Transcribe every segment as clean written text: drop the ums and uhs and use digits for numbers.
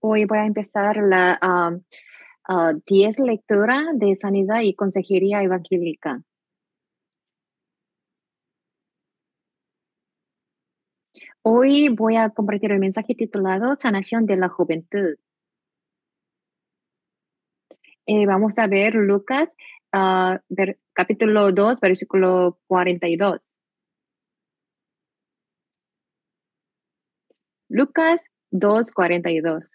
Hoy voy a empezar la 10 lectura de Sanidad y Consejería Evangélica. Hoy voy a compartir el mensaje titulado Sanación de la Juventud. Vamos a ver Lucas capítulo 2, versículo 42. Lucas 2, 42.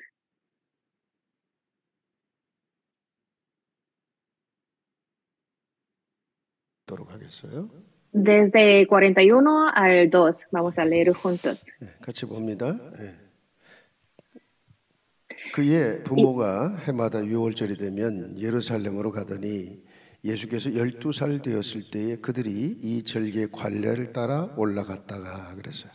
도록 하겠어요. Desde 41 al 2, vamos a leer juntos. 같이 봅니다. 그의 부모가 해마다 유월절이 되면 예루살렘으로 가더니 예수께서 12살 되었을 때에 그들이 이 절기의 관례를 따라 올라갔다가 그랬어요.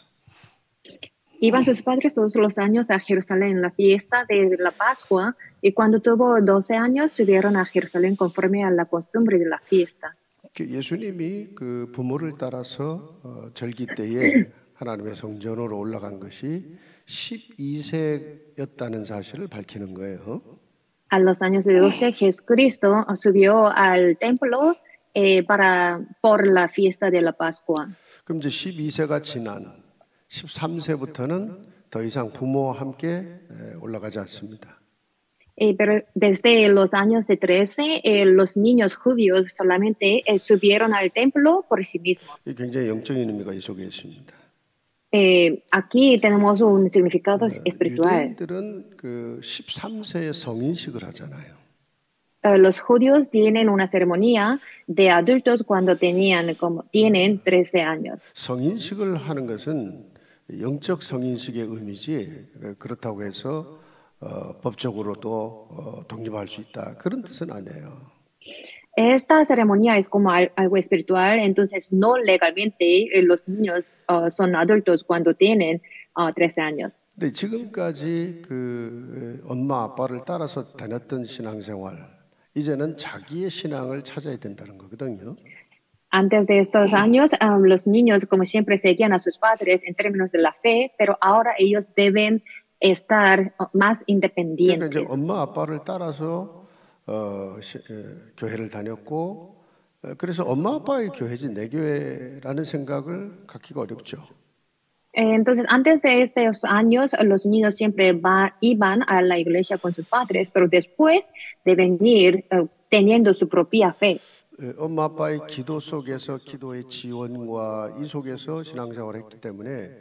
Iban sus padres todos los años a Jerusalén en la fiesta de la Pascua, y cuando tuvo 12 años subieron a Jerusalén conforme a la costumbre de la fiesta. 예수님이 그 부모를 따라서 절기 때에 하나님의 성전으로 올라간 것이 12세였다는 사실을 밝히는 거예요. A los años de 12, Jesucristo subió al templo por la fiesta de la Pascua. 그럼 이제 12세가 지난 13세부터는 더 이상 부모와 함께 올라가지 않습니다. Pero desde los años de 13, los niños judíos solamente subieron al templo por sí mismos. 굉장히 영적인 의미가 이 속에 있습니다. Aquí tenemos un significado espiritual. 유대인들은 그 13세에 성인식을 하잖아요. Los judíos tienen una ceremonia de adultos cuando tienen 13 años. 성인식을 하는 것은 영적 성인식의 의미지 그렇다고 해서 법적으로도 독립할 수 있다 그런 뜻은 아니에요. Esta ceremonia es como algo espiritual, entonces no legalmente los niños son adultos cuando tienen 13 años. 근데 지금까지 그 엄마 아빠를 따라서 다녔던 신앙생활 이제는 자기의 신앙을 찾아야 된다는 거거든요. Antes de estos años, los niños como siempre seguían a sus padres en términos de la fe, pero ahora ellos deben estar más independientes. 그러니까 이제 엄마 아빠를 따라서 교회를 다녔고 그래서 엄마 아빠의 교회지 내 교회라는 생각을 갖기가 어렵죠. Entonces, antes de estos años, los niños siempre iban a la iglesia con sus padres, pero después deben ir teniendo su propia fe. 엄마 아빠의 기도 속에서 기도의 지원과 이 속에서 신앙생활을 했기 때문에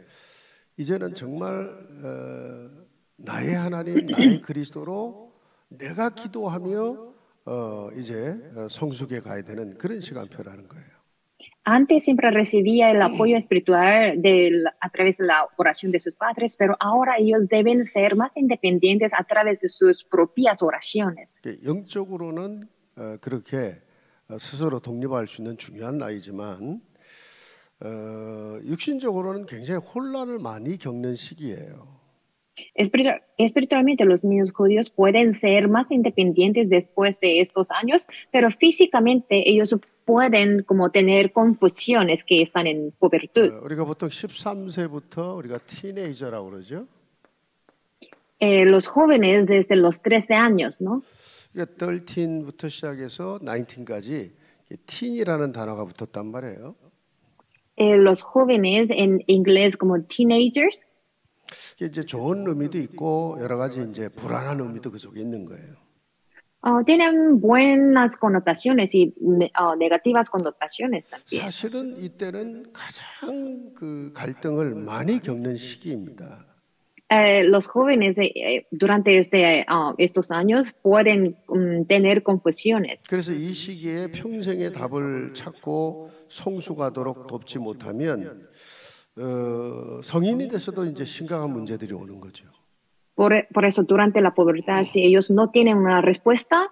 이제는 정말 나의 하나님, 나의 그리스도로 내가 기도하며 이제 성숙에 가야 되는 그런 시간표라는 거예요. Antes siempre recibía el apoyo espiritual a través de la oración de sus padres, pero ahora ellos deben ser más independientes a través de sus propias oraciones. 영적으로는 그렇게 스스로 독립할 수 있는 중요한 나이지만 육신적으로는 굉장히 혼란을 많이 겪는 시기예요. Espiritualmente los niños judíos pueden ser más independientes después de estos años, pero físicamente ellos pueden como tener confusiones que están en pubertud. 우리가 보통 13세부터 우리가 티네이저라고 그러죠. Los jóvenes desde los 13 años, ¿no? 그러니까 13부터 시작해서 19까지 teen이라는 단어가 붙었단 말이에요. Los jóvenes en inglés como teenagers. 이제 좋은 의미도 있고 여러 가지 이제 불안한 의미도 그 속에 있는 거예요. Tienen buenas connotaciones y negativas connotaciones también. 사실은 이때는 가장 그 갈등을 많이 겪는 시기입니다. Los jóvenes durante estos años pueden tener confusiones. 그래서 이 시기에 평생의 답을 찾고 성숙하도록 돕지 못하면 성인이 돼서도 이제 심각한 문제들이 오는 거죠. Por eso durante la pubertad, si ellos no tienen una respuesta,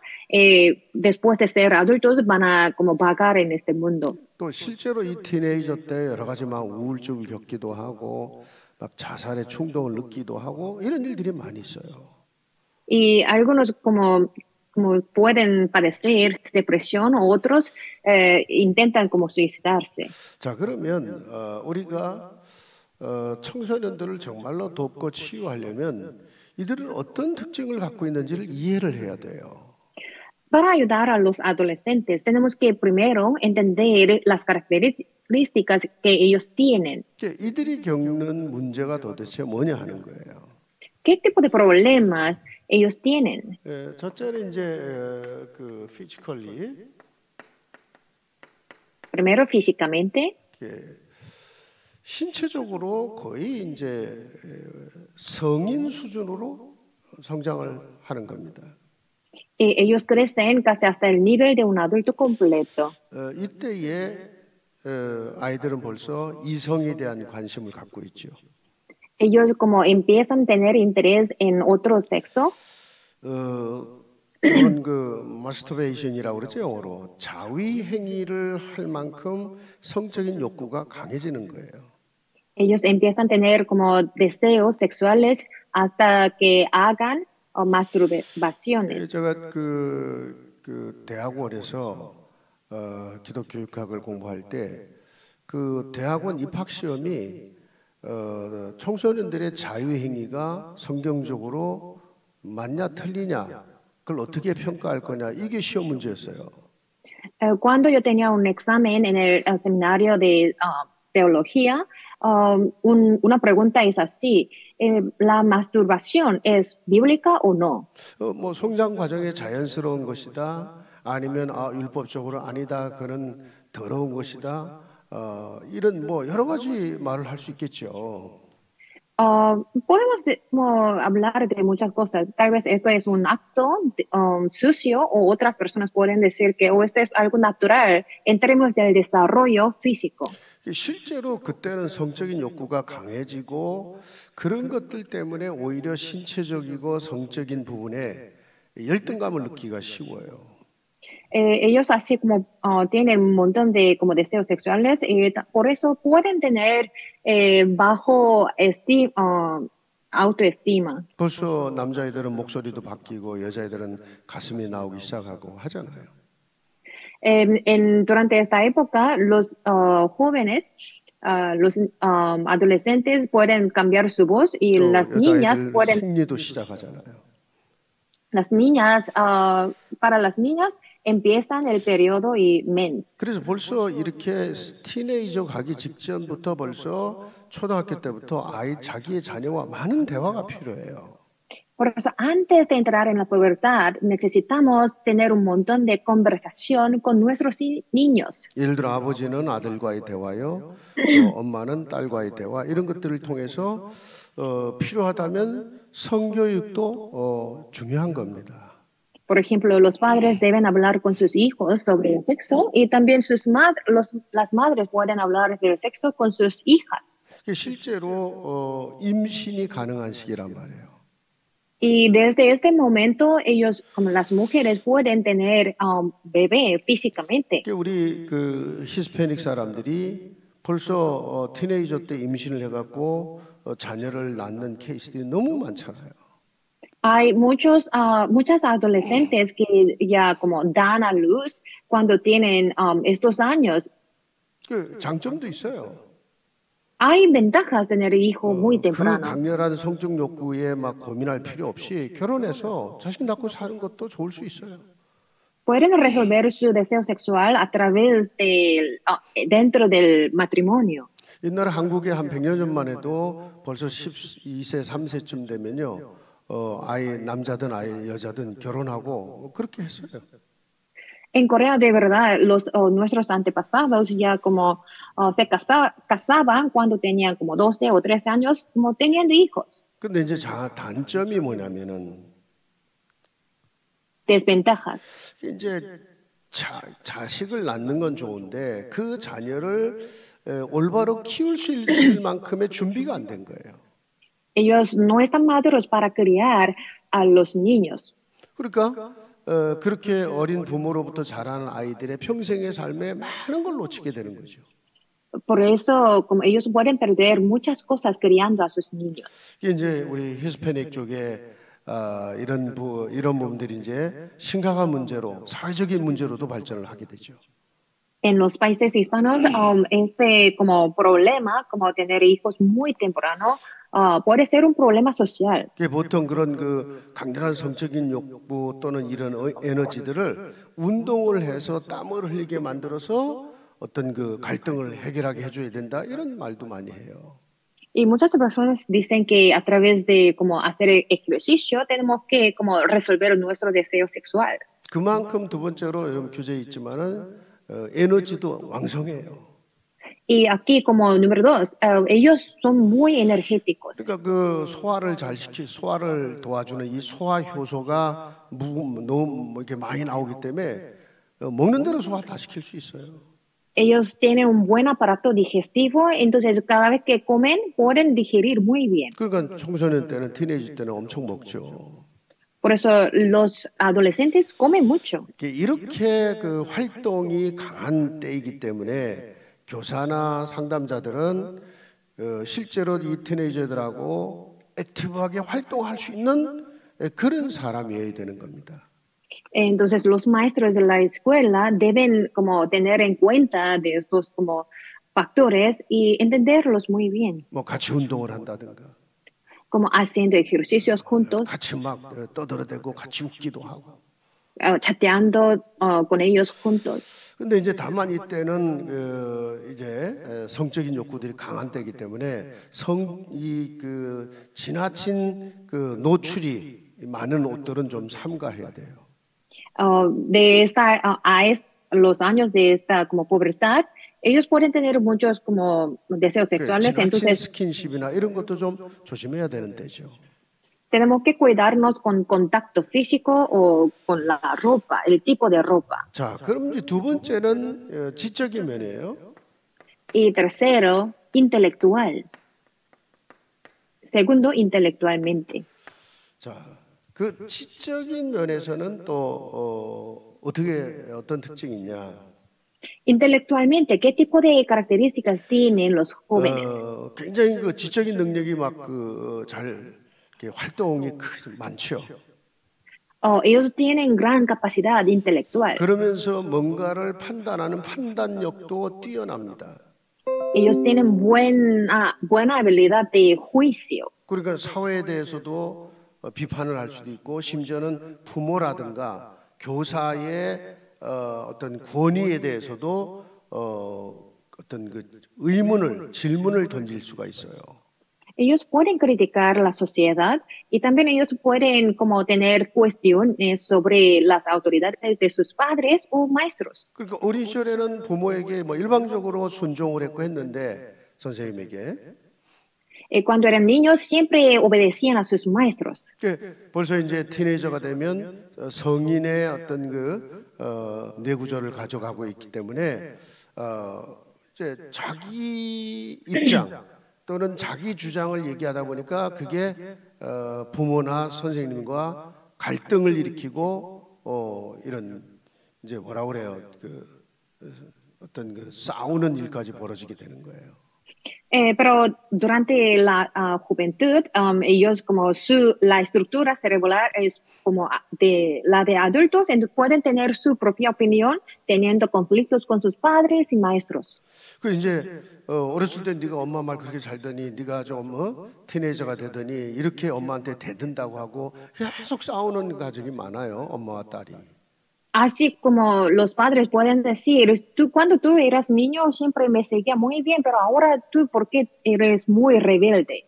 después de ser adultos van a como vagar en este mundo. 또 실제로 이 티네이저 때 여러 가지 막 우울증을 겪기도 하고 막 자살의 충동을 느끼기도 하고 이런 일들이 많이 있어요. Y algunos como pueden padecer depresión, otros intentan como suicidarse. 자, 그러면 우리가 청소년들을 정말로 돕고 치유하려면 이들은 어떤 특징을 갖고 있는지를 이해를 해야 돼요. Para ayudar a los adolescentes, tenemos que primero entender las características que ellos tienen. 이들이 겪는 문제가 도대체 뭐냐 하는 거예요. ¿Qué tipo de problemas ellos tienen? 첫째는 이제 그 physically Primero, físicamente. 신체적으로 거의 이제 성인 수준으로 성장을 하는 겁니다. Ellos crecen casi hasta el nivel de un adulto completo. 이때에 아이들은 벌써 이성에 대한 관심을 갖고 있죠. Ellos como empiezan a tener interés en otro sexo. 그런 그 마스터베이션이라고 그러죠, 영어로. 자위 행위를 할 만큼 성적인 욕구가 강해지는 거예요. Ellos empiezan a tener como deseos sexuales hasta que hagan masturbaciones. 제가 그 대학원에서 기독교육학을 공부할 때 그 대학원 입학 시험이 청소년들의 자유 행위가 성경적으로 맞냐 틀리냐 그걸 어떻게 평가할 거냐 이게 시험 문제였어요. Cuando yo tenía un examen en el seminario de teología, una pregunta es así: ¿la masturbación es bíblica o no? 뭐 성장 과정의 자연스러운 것이다, 아니면 율법적으로 아니다, 그는 더러운 것이다, 이런 뭐 여러 가지 말을 할 수 있겠죠. Podemos hablar de muchas cosas. Tal vez esto es un acto sucio, o otras personas pueden decir que esto es algo natural en términos del desarrollo físico. 실제로 그때는 성적인 욕구가 강해지고 그런 것들 때문에 오히려 신체적이고 성적인 부분에 열등감을 느끼기가 쉬워요. Ellos así como tienen un montón de como deseos sexuales, por eso pueden tener bajo autoestima. 벌써 남자애들은 목소리도 바뀌고 여자애들은 가슴이 나오기 시작하고 하잖아요. Durante esta época, los jóvenes, los adolescentes pueden cambiar su voz y las niñas pueden. 생리도 시작하잖아요. Las niñas, para las niñas empiezan el periodo y mens. 그래서 벌써 이렇게 티네이저 가기 직전부터 벌써 초등학교 때부터 자기의 자녀와 많은 대화가 필요해요. Por eso, antes de entrar en la pubertad, necesitamos tener un montón de conversación con nuestros niños. 예를 들어 아버지는 아들과의 대화요, 엄마는 딸과의 대화, 이런 것들을 통해서 필요하다면 성교육도 중요한 겁니다. Por ejemplo, los padres deben hablar con sus hijos sobre el sexo, y también las madres pueden hablar del sexo con sus hijas. 실제로 임신이 가능한 시기란 말이에요. Y desde este momento, ellos, como las mujeres, pueden tener bebé físicamente. 우리 그 히스패닉 사람들이 벌써 티네이저 때 임신을 해갖고 자녀를 낳는 케이스들이 너무 많잖아요. Hay muchas adolescentes que ya como dan a luz cuando tienen estos años. 그 장점도 있어요. Hay ventajas de tener hijos muy temprano. 그 강렬한 성적 욕구에 막 고민할 필요 없이 결혼해서 자식 낳고 사는 것도 좋을 수 있어요. Pueden resolver su deseo sexual a través dentro del matrimonio. 옛날에 한국에 한 100년 전만 해도 벌써 12세, 3세쯤 되면요, 아이 남자든 아이 여자든 결혼하고 그렇게 했어요. En Corea, de verdad, nuestros antepasados ya como se casaban cuando tenían como 12 o 13 años, como teniendo hijos. 근데 이제 단점이 뭐냐면은 Desventajas. 이제 자식을 낳는 건 좋은데 그 자녀를 올바로 키울 수 있을 만큼의 준비가 안 된 거예요. Ellos no están maduros para criar a los niños. 그러니까 그렇게 어린 부모로부터 자라는 아이들의 평생의 삶에 많은 걸 놓치게 되는 거죠. Por eso, como ellos pueden perder muchas cosas criando a sus niños. 이제 우리 히스패닉 쪽에 이런 부분들이 이제 심각한 문제로, 사회적인 문제로도 발전을 하게 되죠. En los países hispanos, este como problema, como tener hijos muy temprano, puede ser un problema social. 그게 보통 그런 그 강렬한 성적인 욕구 또는 이런 에너지들을 운동을 해서 땀을 흘리게 만들어서 어떤 그 갈등을 해결하게 해줘야 된다 이런 말도 많이 해요. Y muchas personas dicen que a través de como hacer ejercicio tenemos que como resolver nuestro deseo sexual. 그만큼 두 번째로 여러분 교재에 있지만은 에너지도 왕성해요. Y aquí como número dos, ellos son muy energéticos. 그러니까 그 소화를 도와주는 이 소화 효소가 너무 이렇게 많이 나오기 때문에 먹는 대로 소화 다 시킬 수 있어요. Ellos tienen un buen aparato digestivo, entonces cada vez que comen pueden digerir muy bien. 그러니까 청소년 때는 티네이지 때는 엄청 먹죠. Por eso los adolescentes comen mucho. 이렇게 그 활동이 강한 때이기 때문에 교사나 상담자들은 실제로 이 티네이저들하고 액티브하게 활동할 수 있는 그런 사람이어야 되는 겁니다. Entonces los maestros de la escuela deben como tener en cuenta de estos como factores y entenderlos muy bien. 뭐 같이 운동을 한다든가, como haciendo ejercicios juntos, 같이 막 떠들어대고 같이 웃기도 하고. chateando con ellos juntos. 근데 이제 다만 이때는 이제 성적인 욕구들이 강한 때이기 때문에 지나친 그 노출이 많은 옷들은 좀 삼가해야 돼요. Los años de esta como pubertad, ellos pueden tener muchos como deseos sexuales, entonces 스킨십이나 이런 것도 좀 조심해야 되는 때죠. Tenemos que cuidarnos con contacto físico o con la ropa, el tipo de ropa. 자, 그럼 이제 두 번째는 지적인 면이에요. Y tercero, intelectual. Segundo, intelectualmente. 자, 그 지적인 면에서는 또 어떤 특징이 있냐? Intelectualmente, ¿qué tipo de características tienen los jóvenes? 굉장히 그 지적인 능력이 잘 활동이 많죠. Ellos tienen gran capacidad intelectual. 그러면서 뭔가를 판단하는 판단력도 뛰어납니다. Ellos tienen buena habilidad de juicio. 그러니까 사회에 대해서도 비판을 할 수도 있고 심지어는 부모라든가 교사의 어떤 권위에 대해서도 어떤 그 질문을 던질 수가 있어요. Ellos pueden criticar la sociedad y también ellos pueden como tener cuestiones sobre las autoridades de sus padres o maestros. 그러니까 어린 시절에는 부모에게 뭐 일방적으로 순종을 했는데 선생님에게 Cuando eran niños siempre obedecían a sus maestros. 벌써 이제 티네이저가 되면 성인의 어떤 뇌구조를 가져가고 있기 때문에 이제 자기 입장 또는 자기 주장을 얘기하다 보니까 그게 부모나 선생님과 갈등을 일으키고 이런 이제 뭐라 그래요? 어떤 싸우는 일까지 벌어지게 되는 거예요. Pero durante la juventud, ellos como la estructura cerebral es como la de adultos, entonces pueden tener su propia opinión, teniendo conflictos con sus padres y maestros. 그 이제 어렸을 때 네가 엄마 말 그렇게 잘 듣니, 네가 좀 티네이저가 되더니 이렇게 엄마한테 대든다고 하고 계속 싸우는 가정이 많아요, 엄마와 딸이. Así como los padres pueden decir, cuando tú eras niño siempre me seguía muy bien, pero ahora tú, ¿por qué eres muy rebelde?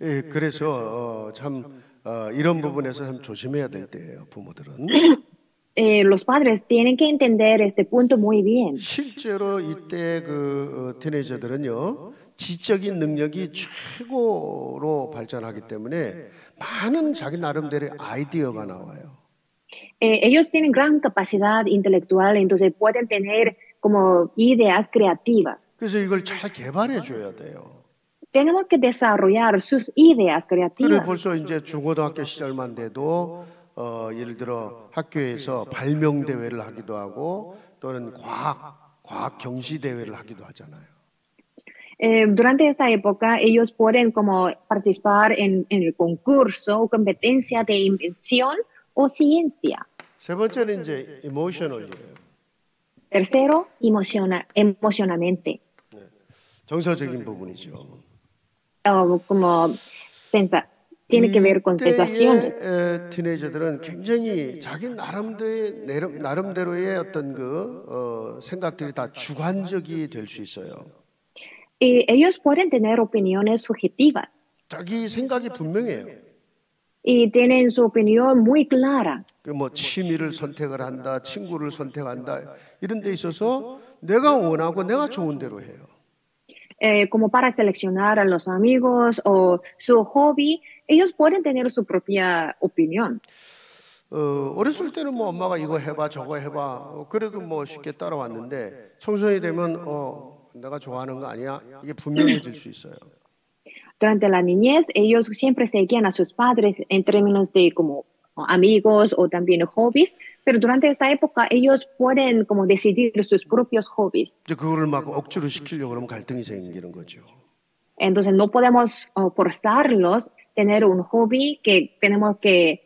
예, 그래서 참 이런 부분에서 참 조심해야 될 때예요, 부모들은. Los padres tienen que entender este punto muy bien. 실제로 이때 티네이저들은요, 지적인 능력이 최고로 발전하기 때문에 많은 자기 나름대로의 아이디어가 나와요. Ellos tienen gran capacidad intelectual, entonces pueden tener como ideas creativas. 그래서 이걸 잘 개발해 줘야 돼요. Tenemos que desarrollar sus ideas creativas. 그래 벌써 이제 중고등학교 시절만 돼도 예를 들어 학교에서 발명 대회를 하기도 하고 또는 과학 경시 대회를 하기도 하잖아요. Durante esta época ellos pueden como participar en el concurso o competencia de invención o ciencia. 세 번째는 이제 emotional이에요. Tercero, emocionalmente. 정서적인 부분이죠. Como tiene que ver con sensaciones. 이때의 티네이저들은 굉장히 자기 나름대로의 어떤 생각들이 다 주관적이 될 수 있어요. Y ellos pueden tener opiniones subjetivas 자기 생각이 분명해요. y tienen su opinión muy clara. 뭐 취미를 선택을 한다, 친구를 선택한다 이런 데 있어서 내가 원하고 내가 좋은 대로 해요. Como para seleccionar a los amigos o su hobby, ellos pueden tener su propia opinión. 어렸을 때는 뭐 엄마가 이거 해봐 저거 해봐 그래도 뭐 쉽게 따라왔는데 청소년이 되면 내가 좋아하는 거 아니야? 이게 분명해질 수 있어요. Durante la niñez, ellos siempre seguían a sus padres en términos de como amigos o también hobbies, pero durante esta época ellos pueden como decidir sus propios hobbies. 이제 그거를 막 억지로 시키려고 그러면 갈등이 생기는 거죠. Entonces no podemos forzarlos a tener un hobby que tenemos que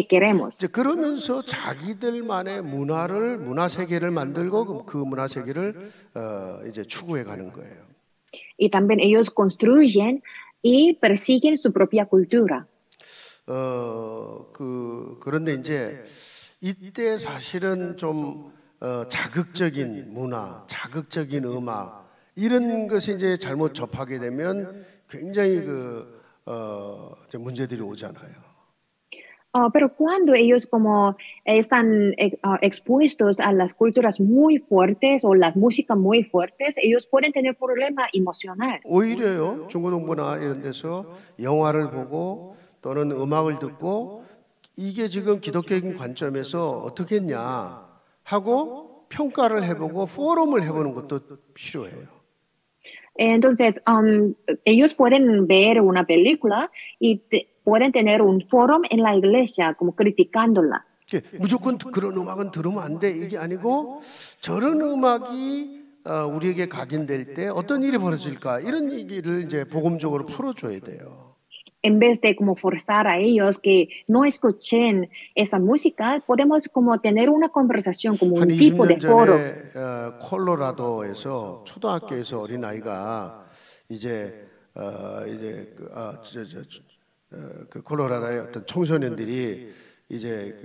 queremos. 이제 그러면서 자기들만의 문화 세계를 만들고 그 문화 세계를 이제 추구해 가는 거예요. Y también ellos construyen y persiguen su propia cultura. 그런데 이제 이때 사실은 좀 자극적인 문화, 자극적인 음악 이런 것이 이제 잘못 접하게 되면 굉장히 이제 문제들이 오잖아요. Pero cuando ellos como están expuestos a las culturas muy fuertes o las músicas muy fuertes, ellos pueden tener problema emocional. 오히려요 중고등부나 이런 데서 영화를 보고 또는 음악을 듣고 이게 지금 기독교적인 관점에서 어떻게 했냐 하고 평가를 해보고 포럼을 해보는 것도 필요해요. Entonces, ellos pueden ver una película y pueden tener un foro en la iglesia como criticándola. 무조건 그런 음악은 들으면 안 돼 이게 아니고 저런 음악이 우리에게 각인될 때 어떤 일이 벌어질까 이런 얘기를 이제 복음적으로 풀어줘야 돼요. En vez de como forzar a ellos que no escuchen esa música, podemos como tener una conversación como un tipo de foro. 콜로라도에서 초등학교에서 어린 아이가 이제 그 콜로라도의 어떤 청소년들이 이제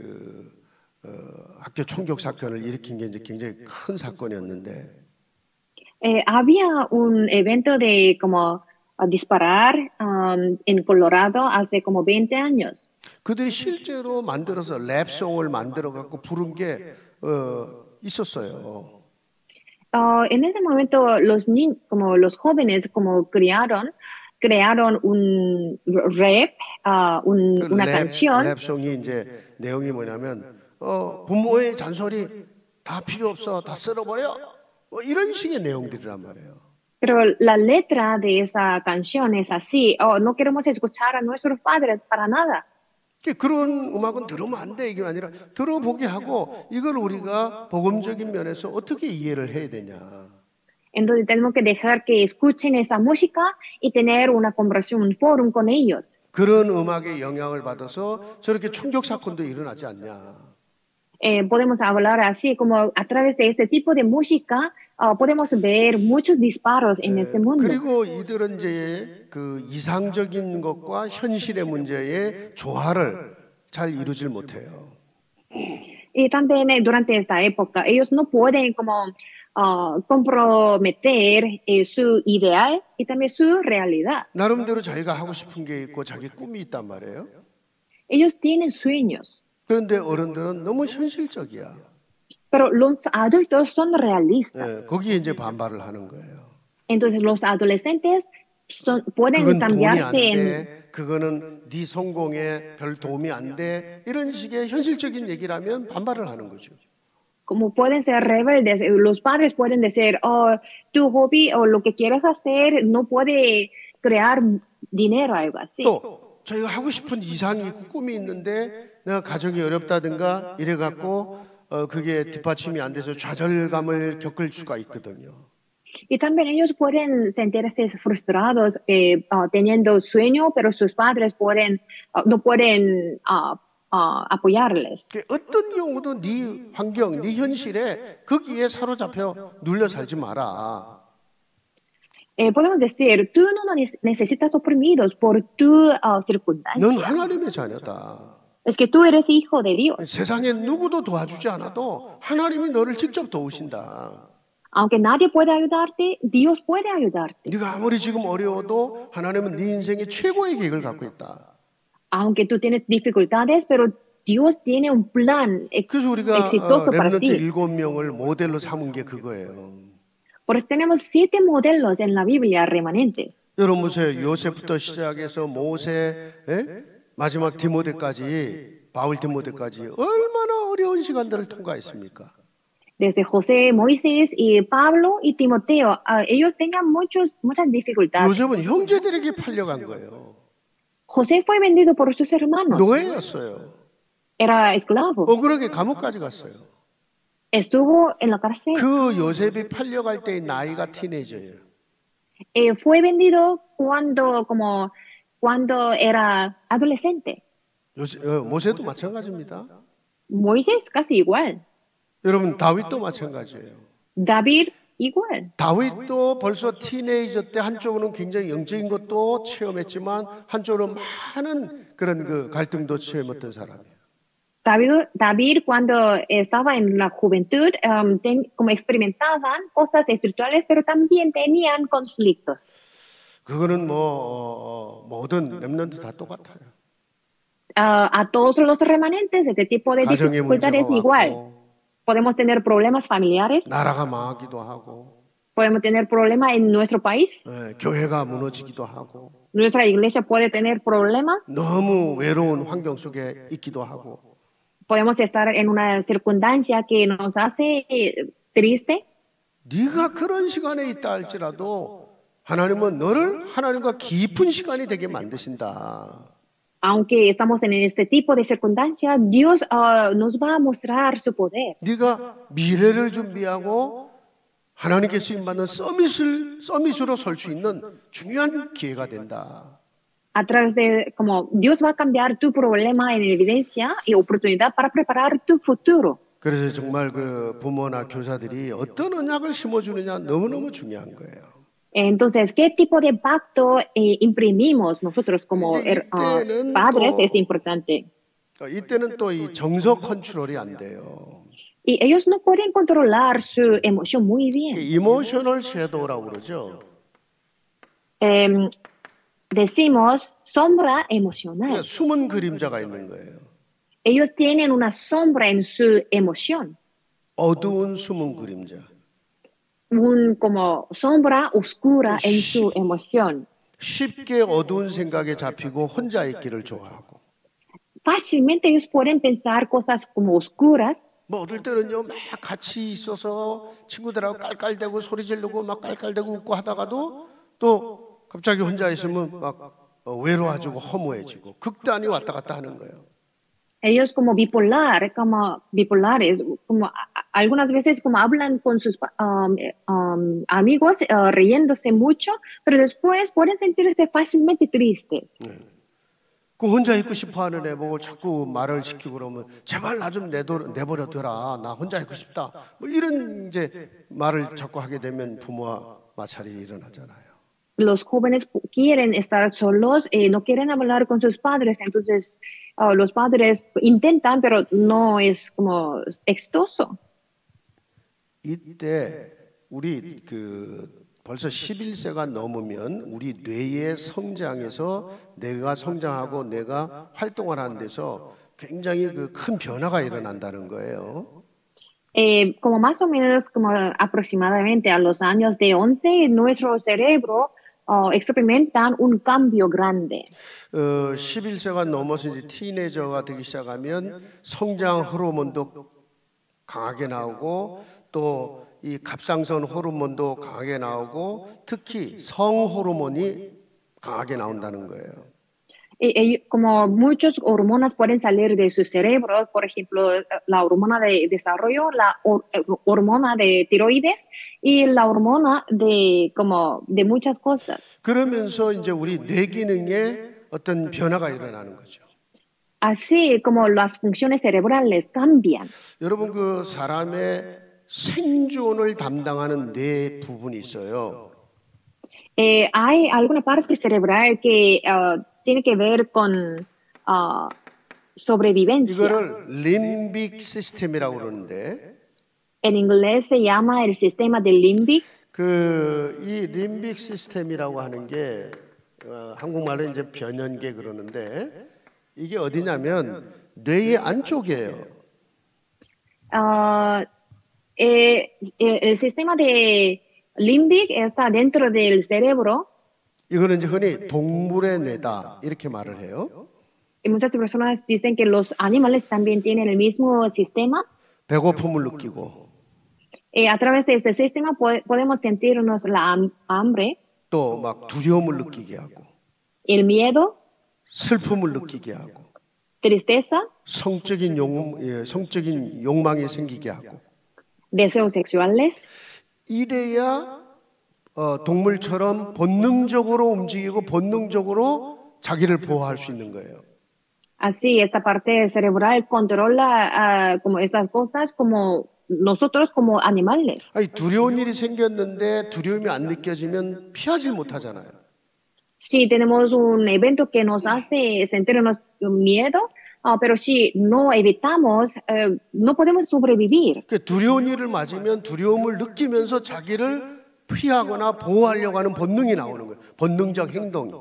학교 총격 사건을 일으킨 게 이제 굉장히 큰 사건이었는데. Había un evento de como disparar en Colorado hace como 20 años. 그들이 실제로 만들어서 랩송을 만들어 갖고 부른 게 있었어요. En ese momento como los jóvenes como crearon un rap, una canción. 랩송이 이제 내용이 뭐냐면 부모의 잔소리 다 필요 없어 다 쓸어버려 이런 식의 내용들이란 말이에요. Pero la letra de esa canción es así, no queremos escuchar a nuestros padres para nada. 그런 음악은 들으면 안 돼 이게 아니라 들어보게 하고 이걸 우리가 복음적인 면에서 어떻게 이해를 해야 되냐. Entonces tenemos que dejar que escuchen esa música y tener una conversación, un foro con ellos. 그런 음악의 영향을 받아서 저렇게 총격 사건도 일어나지 않냐. Podemos hablar así como a través de este tipo de música podemos ver muchos disparos en este mundo. 그리고 이들은 이제 그 이상적인 것과 현실의 문제의 조화를 잘 이루질 못해요. Y también durante esta época ellos no pueden como comprometer su ideal y también su realidad. 나름대로 자기가 하고 싶은 게 있고 자기 꿈이 있단 말이에요. Ellos tienen sueños. 그런데 어른들은 너무 현실적이야. Pero los adultos son realistas. 거기에 이제 반발을 하는 거예요. Entonces los adolescentes pueden cambiarse en 그거는 네 성공에 별 도움이 안 돼. 이런 식의 현실적인 얘기를 하면 반발을 하는 거죠. Como pueden ser rebeldes, los padres pueden decir, tu hobby o lo que quieres hacer no puede crear dinero, algo así. 또 저희가 하고 싶은 이상이 있고 꿈이 있는데 내가 가정이 어렵다든가 이래갖고 그게 뒷받침이 안 돼서 좌절감을 겪을 수가 있거든요. Y también ellos pueden sentirse frustrados teniendo sueño, pero sus padres no pueden apoyarles. 어떤 경우도 네 환경, 네 현실에 거기에 사로잡혀 눌려 살지 마라. Podemos decir, tú no necesitas oprimidos por tu 넌 circunstancia. 하나님의 자녀다. Es que tú eres hijo de Dios. 세상에 누구도 도와주지 않아도 하나님이 너를 직접 도우신다. Aunque nadie pueda ayudarte, Dios puede ayudarte. 네가 아무리 지금 어려워도 하나님은 네 인생의 최고의 계획을 갖고 있다. Aunque tú tienes dificultades, pero Dios tiene un plan 그래서 우리가 exitoso para 렘넌트 ti. 7명을 모델로 삼은 게 그거예요. Por eso tenemos 7 modelos en la Biblia remanentes. 여러분 보세요. 요셉부터 시작해서 모세, 마지막 디모데까지, 바울 디모데까지 얼마나 어려운 시간들을 통과했습니까? Desde José, Moisés y Pablo y Timoteo, ellos tenían muchas dificultades. 요셉은 형제들에게 팔려간 거예요. José fue vendido por sus hermanos. 노예였어요. Era esclavo. 억울하게 감옥까지 갔어요. Estuvo en la cárcel. 그 요셉이 팔려갈 때의 나이가 티네이저예요. Fue vendido cuando era adolescente. 모세도 마찬가지입니다. Moisés casi igual. 여러분 다윗도 마찬가지예요. David igual. 다윗도 벌써 티네이저 때 한쪽으로는 굉장히 영적인 것도 체험했지만 한쪽으로 많은 그런 그 갈등도 체험했던 사람이에요. David cuando estaba en la juventud, como experimentaban cosas espirituales, pero también tenían conflictos. 그거는 모든 렘넌트 다 똑같아요. A todos los remanentes, este tipo de 가정의 dificultades 문제가 igual. 왔고, Podemos tener problemas familiares, 나라가 망하기도 하고, podemos tener problemas en nuestro país, 교회가 무너지기도 하고, nuestra iglesia puede tener problemas, 너무 외로운 환경 속에 있기도 하고. podemos estar en una circunstancia que nos hace triste. 네가 그런 시간에 있다 할지라도 하나님은 너를 하나님과 깊은 시간이 되게 만드신다. Aunque estamos en este tipo de circunstancia, Dios nos va a mostrar su poder. 네가 미래를 준비하고 하나님께 쓰임받는 서밋으로 설 수 있는 중요한 기회가 된다. A través de, como Dios va a cambiar tu problema en evidencia y oportunidad para preparar tu futuro. 그래서 정말 그 부모나 교사들이 어떤 언약을 심어주느냐 너무너무 중요한 거예요. Entonces, ¿qué tipo de pacto imprimimos nosotros como padres? Es importante. 이때는 또 이 정서 컨트롤이 안 돼요. Y ellos no pueden controlar su emoción muy bien. 이모셔널 섀도우라고 그러죠. Decimos sombra emocional. 그러니까 숨은 그림자가 있는 거예요. Ellos tienen una sombra en su emoción. 어두운 숨은 그림자. Como sombra oscura en su emoción. 쉽게 어두운 생각에 잡히고 혼자 있기를 좋아하고. Fácilmente ellos pueden pensar cosas como oscuras. 뭐 어떨 때는요 막 같이 있어서 친구들하고 깔깔대고 소리 지르고 막 깔깔대고 웃고 하다가도 또 갑자기 혼자 있으면 막 외로워지고 허무해지고 극단이 왔다 갔다 하는 거예요. Ellos como bipolares, como algunas veces como hablan con sus amigos riéndose mucho, pero después pueden sentirse fácilmente tristes. 그 혼자 있고 싶어하는 애 보고 자꾸 말을 시키고 그러면 제발 나 좀 내버려둬라. 나 혼자 있고 싶다. 뭐 이런 이제 말을 자꾸 하게 되면 부모와 마찰이 일어나잖아요. Los jóvenes quieren estar solos, no quieren hablar con sus padres, entonces los padres intentan, pero no es como exitoso. 이때 우리 벌써 11세가 넘으면 우리 뇌의 성장에서 내가 성장하고 내가 활동을 하는 데서 굉장히 큰 변화가 일어난다는 거예요. Como más o menos como aproximadamente a los años de 11, nuestro cerebro experimentan un cambio grande. 11세가 넘어서 이제 티네이저가 되기 시작하면 성장 호르몬도 강하게 나오고 또 이 갑상선 호르몬도 강하게 나오고 특히 성 호르몬이 강하게 나온다는 거예요. Como muchas hormonas pueden salir de su cerebro, por ejemplo, la hormona de desarrollo, la hormona de tiroides y la hormona de muchas cosas. 그러면서 이제 우리 뇌 기능에 어떤 변화가 일어나는 거죠. Así como las funciones cerebrales cambian. 여러분 그 사람의 생존을 담당하는 뇌 부분이 있어요. Hay alguna parte cerebral que tiene que ver con sobrevivencia. 이거를 림빅 시스템이라고 그러는데 En inglés se llama el sistema del limbic. 이 림빅 시스템이라고 하는 게 한국말로 이제 변연계 그러는데 이게 어디냐면 뇌의 안쪽이에요. El sistema de limbic está dentro del cerebro. 이거는 이제 흔히 동물의 뇌다 이렇게 말을 해요. Y muchas personas dicen que los animales también tienen el mismo sistema. 배고픔을 느끼고 A través de este sistema podemos sentirnos la hambre, 또 막 두려움을 느끼게 하고 el miedo, 슬픔을 느끼게 하고 tristeza, 성적인 욕망이 생기게 하고 deseos sexuales. 이래야 동물처럼 본능적으로 움직이고 본능적으로 자기를 보호할 수 있는 거예요. Así, esta parte cerebral controla como estas cosas como nosotros como animales. 아니, 두려운 일이 생겼는데 두려움이 안 느껴지면 피하질 못하잖아요. Si tenemos un evento que nos hace sentirnos miedo, pero si no evitamos, no podemos sobrevivir. 두려운 일을 맞으면 두려움을 느끼면서 자기를 피하거나 보호하려고 하는 본능이 나오는 거예요. 본능적 행동이.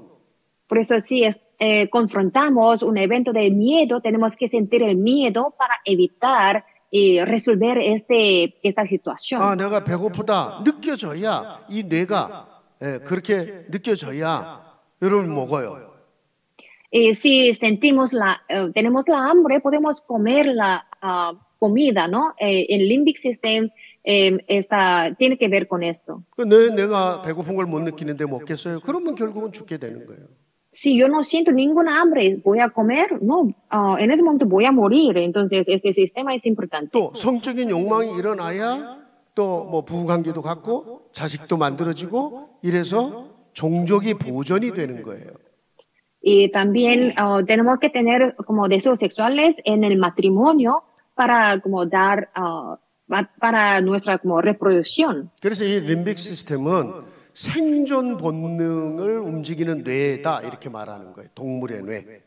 Por eso si confrontamos un evento de miedo, tenemos que sentir el miedo para evitar y resolver esta situación. 아, 내가 배고프다 느껴져야 이 뇌가 그렇게 느껴져야 여러분 먹어요. Si sentimos tenemos la hambre, podemos comer la comida, ¿no? El limbic system tiene que ver con esto. 내가 배고픈 걸 못 느끼는데 먹겠어요? 그러면 결국은 죽게 되는 거예요. Si yo no siento ninguna hambre, ¿voy a comer? No, en ese momento voy a morir. Entonces, este sistema es importante. 또 성적인 욕망이 일어나야 또 뭐 부부관계도 갖고 자식도 만들어지고 이래서 종족이 보존이 되는 거예요. Y también tenemos que tener como deseos sexuales en el matrimonio para como dar para nuestra como reproducción. 그래서 이 림빅 시스템은 생존 본능을 움직이는 뇌다 이렇게 말하는 거예요. 동물의 뇌.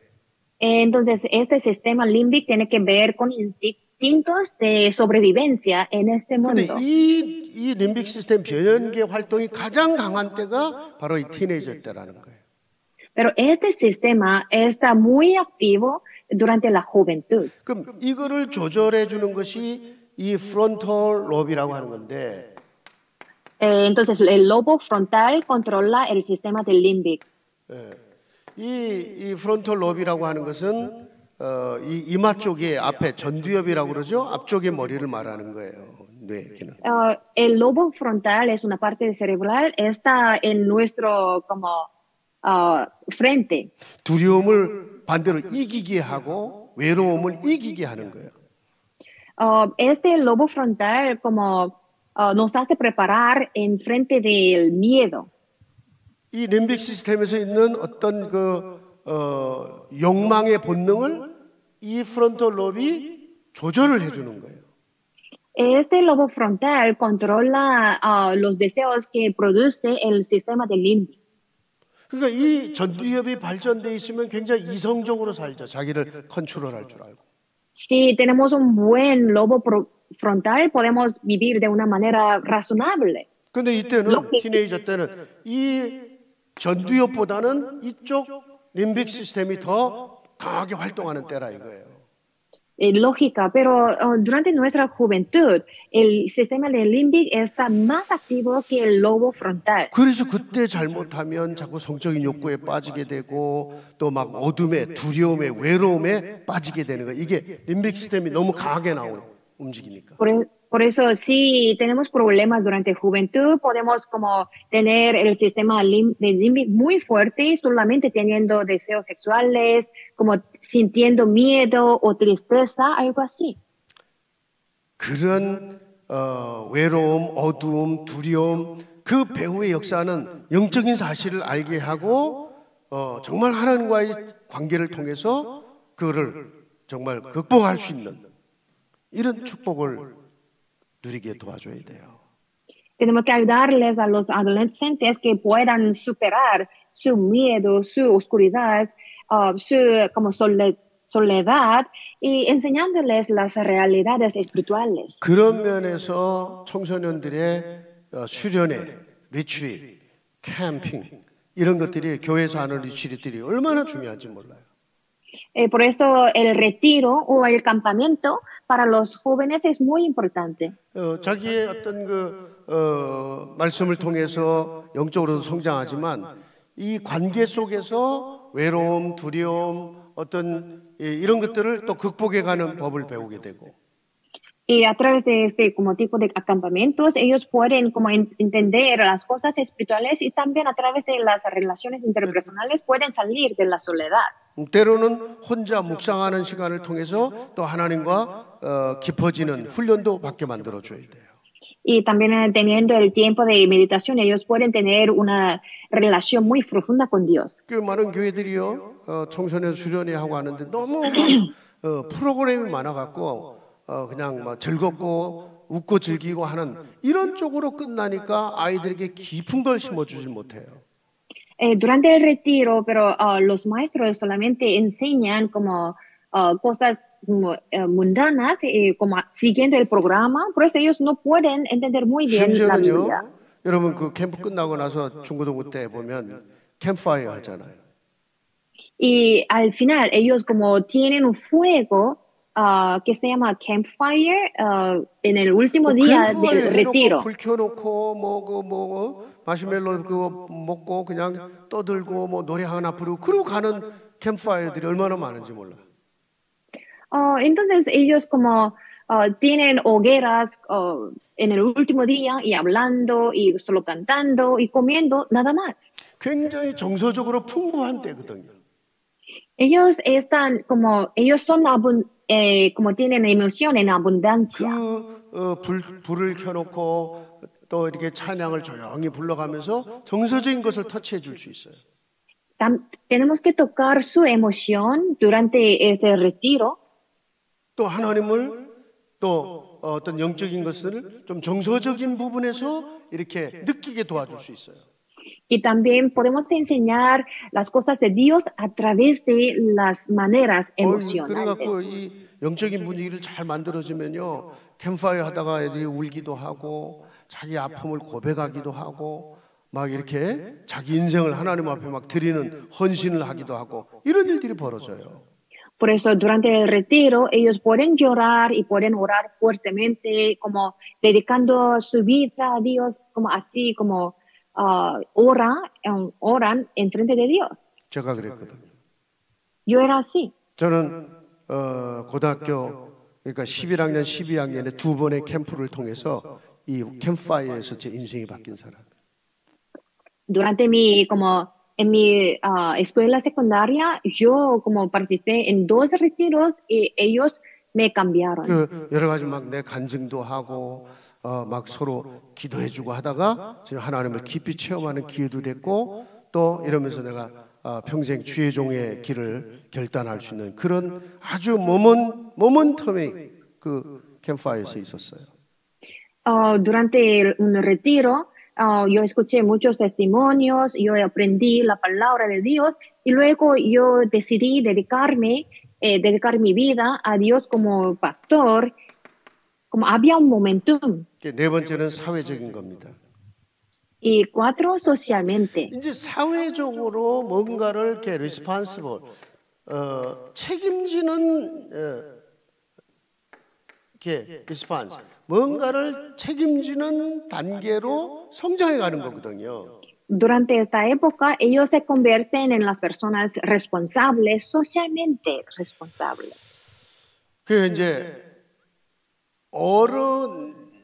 Entonces, este sistema límbico tiene que ver con instintos de sobrevivencia en este 근데 mundo. 이 림빅 시스템 변연계 활동이 가장 강한 때가 바로 이 티네이저 때라는 거예요. Pero este sistema está muy activo durante la juventud. 그럼 이거를 조절해 주는 것이 이 프론털 로비라고 하는 건데 Entonces, el lobo frontal controla el sistema del límbico. 이 프론털 로비라고 하는 것은 이 이마 쪽에 앞에 전두엽이라고 그러죠. 앞쪽에 머리를 말하는 거예요. 뇌기는. El lobo frontal es una parte cerebral, está en nuestro como frente. 두려움을 반대로 이기게 하고 외로움을 이기게 하는 거예요. Este lobo frontal como nos hace preparar en frente del miedo. 이 림빅 시스템에서 있는 어떤 욕망의 본능을 이 프론털 롭이 조절을 해주는 거예요. Este lobo frontal controla los deseos que produce el sistema del límbico. 그러니까 이 전두엽이 발전돼 있으면 굉장히 이성적으로 살죠. 자기를 컨트롤할 줄 알고. Si tenemos un buen lobo frontal, podemos vivir de una manera razonable. 근데 이때는 티네이저 때는 이 전두엽보다는 이쪽 림빅 시스템이 더 강하게 활동하는 때라 이거예요. Lógica, pero durante nuestra juventud, el sistema del límbico está más activo que el lobo frontal. 그래서 그때 잘못하면 자꾸 성적인 욕구에 빠지게 되고 또 막 어둠에, 두려움에, 외로움에 빠지게 되는 거예요. 이게 림빅 시스템이 너무 강하게 나오는 움직이니까. Por eso, si tenemos problemas durante juventud, podemos como tener el sistema del límbico muy fuerte, solamente teniendo deseos sexuales, como sintiendo miedo o tristeza, algo así. 그런 외로움, 어두움, 두려움, 그 배후의 역사는 영적인 사실을 알게 하고 정말 하나님과의 관계를 통해서 그거를 정말 극복할 수 있는 이런 축복을 누리게 도와줘야 돼요. Tenemos que ayudarles a los adolescentes que puedan superar su miedo, su oscuridad, su como soledad y enseñándoles las realidades espirituales. 그런 면에서 청소년들의 수련회, 리트릿, 캠핑 이런 것들이 교회에서 하는 리트릿들이 얼마나 중요한지 몰라요. Por eso el retiro o el campamento para los jóvenes es muy importante. 자기의 어떤 말씀을 통해서 영적으로도 성장하지만 이 관계 속에서 외로움, 두려움, 어떤 이런 것들을 또 극복해가는 법을 배우게 되고. Y a través de este como tipo de acampamentos, ellos pueden como entender las cosas espirituales y también a través de las relaciones interpersonales pueden salir de la soledad. 때로는 혼자 묵상하는 시간을 통해서 또 하나님과 깊어지는 훈련도 받게 만들어줘야 돼요. Y también teniendo el tiempo de meditación, ellos pueden tener una relación muy profunda con Dios. 그 많은 교회들이요 청소년 수련회 하고 하는데 너무 프로그램이 많아갖고 그냥 막 즐겁고 웃고 즐기고 하는 이런 쪽으로 끝나니까 아이들에게 깊은 걸 심어주지 못해요. Durante el retiro, pero los maestros solamente enseñan como cosas mundanas, como siguiendo el programa, por eso ellos no pueden entender muy bien la Biblia. 여러분 그 캠프 끝나고 나서 중고등부 때 보면 캠프파이어 하잖아요. Y al final ellos como tienen un fuego que se llama campfire en el último día del retiro. 불 켜놓고 마시멜로 그거 먹고 그냥 떠들고 뭐 노래 하나 부르고 그러고 가는 캠프파이어들이 얼마나 많은지 몰라. Entonces ellos como tienen hogueras en el último día y hablando y solo cantando y comiendo nada más. 굉장히 정서적으로 풍부한 때거든요. Ellos están como ellos son como tienen emoción en abundancia. 불을 켜놓고 또 이렇게 찬양을 조용히 불러가면서 정서적인 것을 터치해 줄 수 있어요. Tenemos que tocar su emoción durante ese retiro. 또 하나님을 또 어떤 영적인 것을 좀 정서적인 부분에서 이렇게 느끼게 도와줄 수 있어요. Y también podemos enseñar las cosas de Dios a través de las maneras emocionales. 그래갖고 이 영적인 분위기를 잘 만들어주면요, 캠프파이어 하다가 애들이 울기도 하고 자기 아픔을 고백하기도 하고 막 이렇게 자기 인생을 하나님 앞에 막 드리는 헌신을 하기도 하고 이런 일들이 벌어져요. Por eso durante el retiro ellos pueden llorar y pueden orar fuertemente, como dedicando su vida a Dios, como así como oran en frente de Dios. 제가 그랬거든요. Yo era así. 저는 고등학교 그러니까 11학년, 12학년에 두 번의 캠프를 통해서 이 캠프파이어에서 제 인생이 바뀐 사람. Durante en mi escuela secundaria, yo como participé en 2 retiros y ellos me cambiaron. 여러 가지 막 내 간증도 하고 막 서로 기도해주고 하다가 지금 하나님을 깊이 체험하는 기회도 됐고 또 이러면서 내가 평생 주의 종의 길을 결단할 수 있는 그런 아주 모먼텀이 그 캠프파이어에서 있었어요. Durante un retiro, yo escuché muchos testimonios, yo aprendí la palabra de Dios y luego yo decidí dedicar mi vida a Dios como pastor, como había un momentum. 네 번째는 사회적인 겁니다. Y 4, socialmente. 이제 사회적으로 뭔가를 이렇게 responsible, 책임지는 이렇게 response, 뭔가를 책임지는 단계로 성장해 가는 거거든요. Durante esta época, ellos se convierten en las personas responsables, socialmente responsables. 그 이제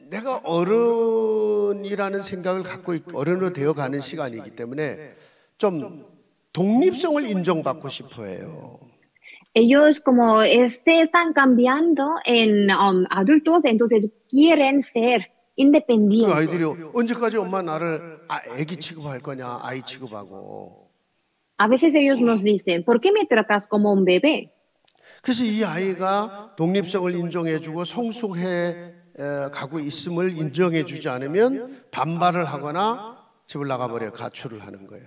내가 어른이라는 생각을 갖고 어른으로 되어가는 시간이기 때문에 좀 독립성을 인정받고 싶어해요. Ellos como se están cambiando en adultos, entonces quieren ser independientes. 그 아이들이 언제까지 엄마 나를 아기 취급할 거냐, 아이 취급하고. A veces ellos nos dicen, ¿por qué me tratas como un bebé? 그래서 이 아이가 독립성을 인정해주고 성숙해 가고 있음을 인정해주지 않으면 반발을 하거나 집을 나가버려 가출을 하는 거예요.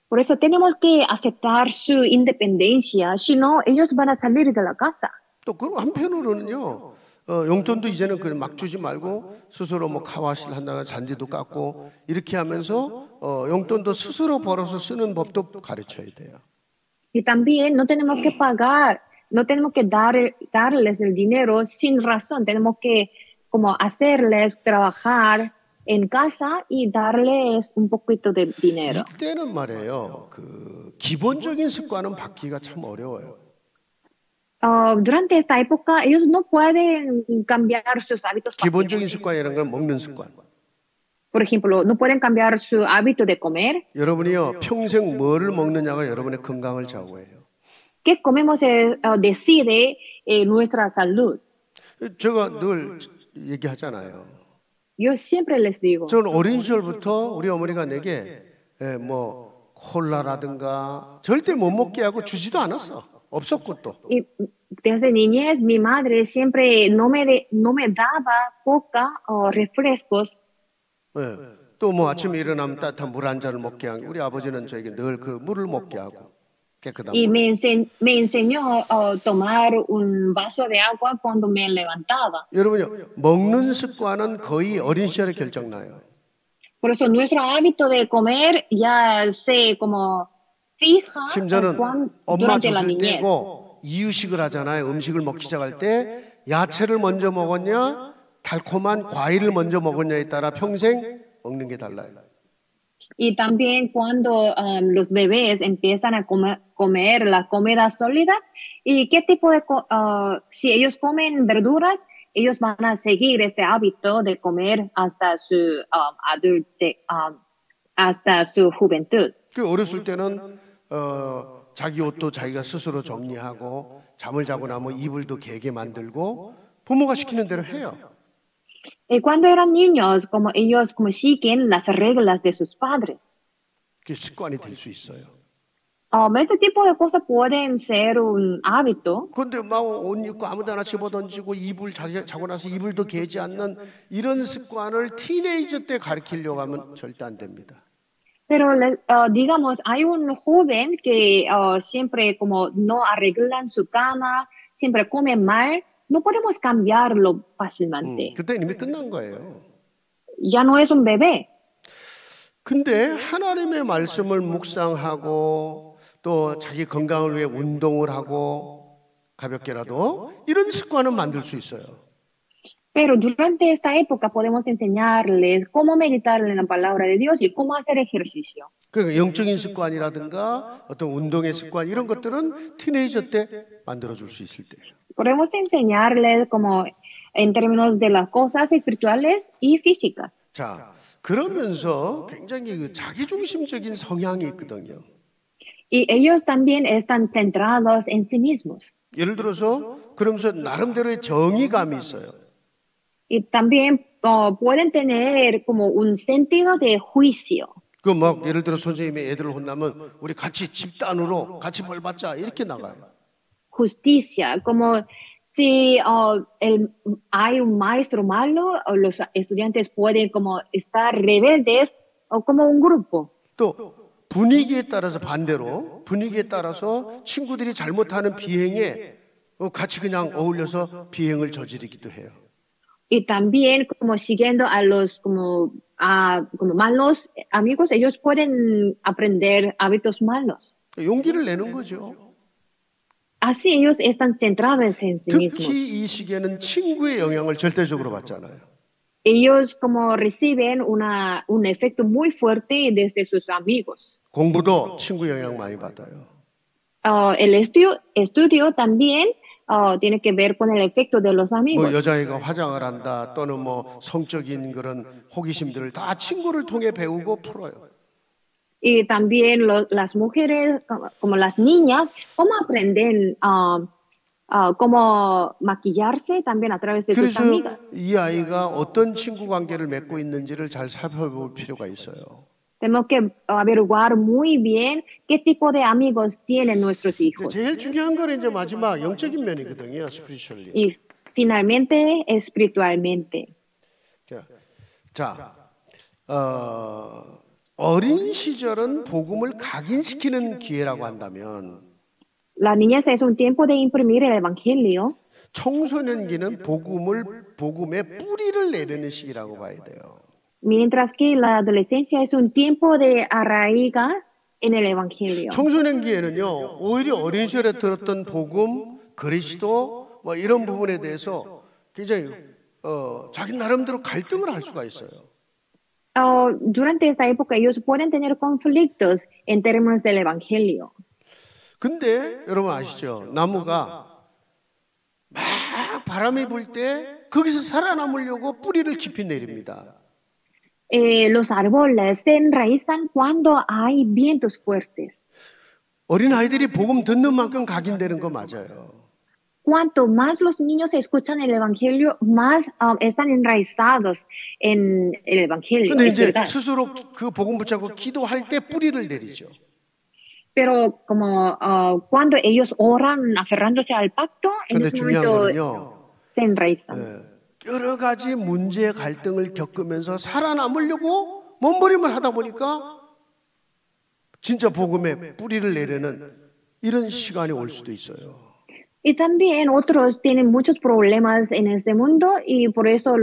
Por eso tenemos que aceptar su independencia, si no, ellos van a salir de la casa. 또 그 한편으로는요, 용돈도 이제는 막 주지 말고 스스로 뭐 카와시를 한다거나 잔디도 깎고 이렇게 하면서 용돈도 스스로 벌어서 쓰는 법도 가르쳐야 돼요. Y también no tenemos que pagar, no tenemos que darles el dinero sin razón, tenemos que como hacerles trabajar en casa y darles un poquito de dinero. 이때는 말이에요, 그 기본적인 습관은 바뀌기가 참 어려워요. Durante esta época ellos no pueden cambiar sus hábitos. 기본적인 습관이라는 건 먹는 습관. Por ejemplo, no pueden cambiar su hábito de comer. 여러분이요, 평생 뭐를 먹느냐가 여러분의 건강을 좌우해요. ¿Qué comemos decide nuestra salud? 제가 늘 얘기하잖아요. Yo siempre les digo. 저는 어린 시절부터 우리 어머니가 내게 뭐 콜라라든가 절대 못 먹게 하고 주지도 않았어. 없었고 또. Y desde niñez mi madre siempre no me daba coca o refrescos. 또 뭐 아침에 일어나면 따뜻한 물 한 잔을 먹게 하고 우리 아버지는 저에게 늘 그 물을 먹게 하고 깨끗한 Y 물. me enseñó a tomar un vaso de agua cuando me levantaba. 여러분요, 먹는 습관은 거의 어린 시절에 결정나요. Por eso nuestro hábito de comer ya se como fija 심지어는 엄마 durante la 줬을 niñez. 때고 이유식을 하잖아요. 음식을 먹기 시작할 때 야채를 먼저 먹었냐 달콤한 과일을 먼저 먹었냐에 따라 평생 먹는 게 달라요. Y también cuando los bebés empiezan a comer las comidas sólidas y qué tipo de si ellos comen verduras, ellos van a seguir este hábito de comer hasta su hasta su juventud. 그 어렸을 때는 자기 옷도 자기가 스스로 정리하고 잠을 자고 나면 이불도 개게 만들고 부모가 시키는 대로 해요. Y cuando eran niños, como ellos como siguen las reglas de sus padres. 그게 습관이 될 수 있어요. Este tipo de cosas pueden ser un hábito. 그런데 막 옷 입고 아무데나 집어던지고 이불 자고 나서 이불도 개지 않는 이런 습관을 티네이저 때 가르치려고 하면 절대 안 됩니다. Pero digamos, hay un joven que siempre como no arreglan su cama, siempre come mal, no podemos cambiarlo fácilmente. 그때 이미 끝난 거예요. Ya no es un bebé. 근데 하나님의 말씀을 묵상하고 또 자기 건강을 위해 운동을 하고 가볍게라도 이런 습관은 만들 수 있어요. Pero durante esta época podemos enseñarles cómo meditar en la palabra de Dios y cómo hacer ejercicio. 그러니까 영적인 습관이라든가 어떤 운동의 습관 이런 것들은 티네이저 때 만들어 줄 수 있을 때예요. Podemos enseñarles como en términos de las cosas espirituales y físicas. 자, 그러면서 굉장히 그 자기중심적인 성향이 있거든요. Y ellos también están centrados en sí mismos. 예를 들어서 그러면서 나름대로의 정의감이 있어요. Y también pueden tener como un sentido de juicio. 그 막 예를 들어 선생님이 애들을 혼나면 우리 같이 집단으로 같이 벌 받자 이렇게 나가요. Justicia, como si hay un maestro malo, o los estudiantes pueden como estar rebeldes o como un grupo. 또 분위기에 따라서 반대로 분위기에 따라서 친구들이 잘못하는 비행에 같이 그냥 어울려서 비행을 저지르기도 해요. Y también como siguiendo a los como malos amigos, ellos pueden aprender hábitos malos. 용기를 내는 거죠. Así ellos están centrados en sí mismos. 특히 이 시기에는 친구의 영향을 절대적으로 받잖아요. Ellos como reciben un efecto muy fuerte desde sus amigos. 공부도 친구 영향 많이 받아요. El estudio también tiene que ver con el efecto de los amigos. 뭐 여자애가 화장을 한다 또는 뭐 성적인 그런 호기심들을 다 친구를 통해 배우고 풀어요. Y también las mujeres, como las niñas, cómo aprenden cómo maquillarse también a través de sus 그래서 amigas. 이 아이가 어떤 친구 관계를 맺고 있는지를 잘 살펴볼 필요가 있어요. Tenemos que averiguar muy bien qué tipo de amigos tienen nuestros hijos. 제일 중요한 거는 이제 마지막 영적인 면이거든요. spiritually. Y finalmente, espiritualmente. 자, 어린 시절은 복음을 각인시키는 기회라고 한다면 La niñez es un tiempo de imprimir el evangelio. 청소년기는 복음의 뿌리를 내리는 시기라고 봐야 돼요. Mientras que la adolescencia es un tiempo de arraiga en el evangelio. 청소년기에는요, 오히려 어린 시절에 들었던 복음, 그리스도 뭐 이런 부분에 대해서 굉장히 자기 나름대로 갈등을 할 수가 있어요. Durante esta época ellos pueden tener conflictos en términos del evangelio. 근데 여러분 아시죠? 나무가 막 바람이 불 때 거기서 살아남으려고 뿌리를 깊이 내립니다. Los árboles se enraizan cuando hay vientos fuertes. 어린 아이들이 복음 듣는 만큼 각인되는 거 맞아요. Cuanto más los niños escuchan el evangelio, más están enraizados en el evangelio. 근데 Es 이제 verdad. 스스로 그 복음 붙잡고 기도할 때 뿌리를 내리죠. Pero como cuando ellos oran aferrándose al pacto, en 근데 ese 중요한 momento 거는요. se enraizan. 여러 가지 문제 갈등을 겪으면서 살아남으려고 몸부림을 하다 보니까 진짜 복음에 뿌리를 내리는 이런 시간이 올 수도 있어요. Y también otros tienen muchos problemas en este mundo y por eso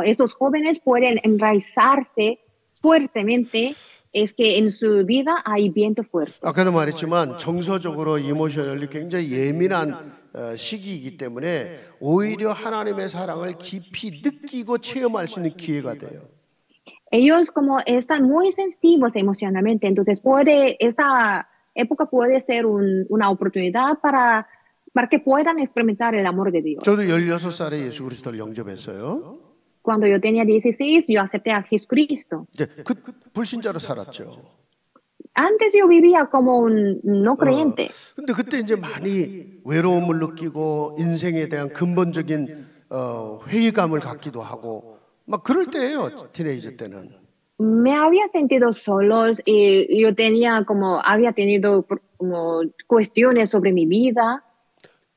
estos jóvenes pueden enraizarse fuertemente. Es que en su vida hay viento fuerte. 아까도 말했지만 정서적으로 이모셔널리 굉장히 예민한 시기이기 때문에 오히려 하나님의 사랑을 깊이 느끼고 체험할 수 있는 기회가 돼요. Ellos como están muy sensitivos emocionalmente, entonces esta época puede ser una oportunidad para que puedan experimentar el amor de Dios. 저도 16살에 예수 그리스도를 영접했어요. Cuando yo tenía 16, yo acepté a Jesucristo. 이제 그 불신자로 살았죠. Antes yo vivía como un no creyente. 근데 그때 이제 많이 외로움을 느끼고 인생에 대한 근본적인 회의감을 갖기도 하고 막 그럴 때예요. 티네이저 때는. Me había sentido solos y yo había tenido como cuestiones sobre mi vida.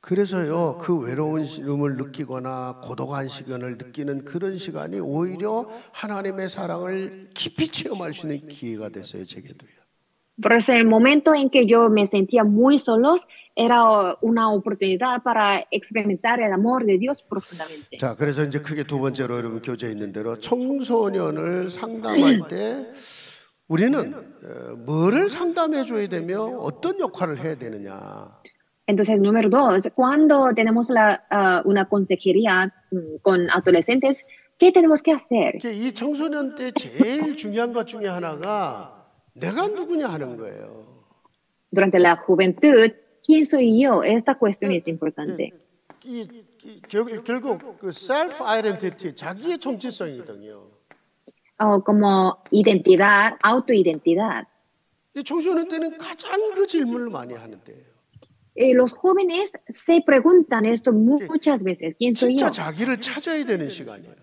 그래서요, 그 외로움을 느끼거나 고독한 시간을 느끼는 그런 시간이 오히려 하나님의 사랑을 깊이 체험할 수 있는 기회가 됐어요, 제게도요. Por eso el momento en que yo me sentía muy solos era una oportunidad para experimentar el amor de Dios profundamente. 자, 그래서 이제 크게 두 번째로 여러분 교재에 있는 대로 청소년을 상담할 때 우리는 뭐를 상담해 줘야 되며 어떤 역할을 해야 되느냐. Entonces, número 2, cuando tenemos una consejería con adolescentes, ¿qué tenemos que hacer? 이 청소년 때 제일 중요한 것 중에 하나가 내가 누구냐 하는 거예요. Durante la juventud, ¿quién soy yo? Esta cuestión es importante. 결국 그 self identity, 자기의 정체성이거든요. Como identidad, autoidentidad. 이 청소년 때는 가장 그 질문을 많이 하는데요. Los jóvenes se preguntan esto muchas veces. ¿Quién soy yo? 진짜 자기를 찾아야 되는 시간이에요.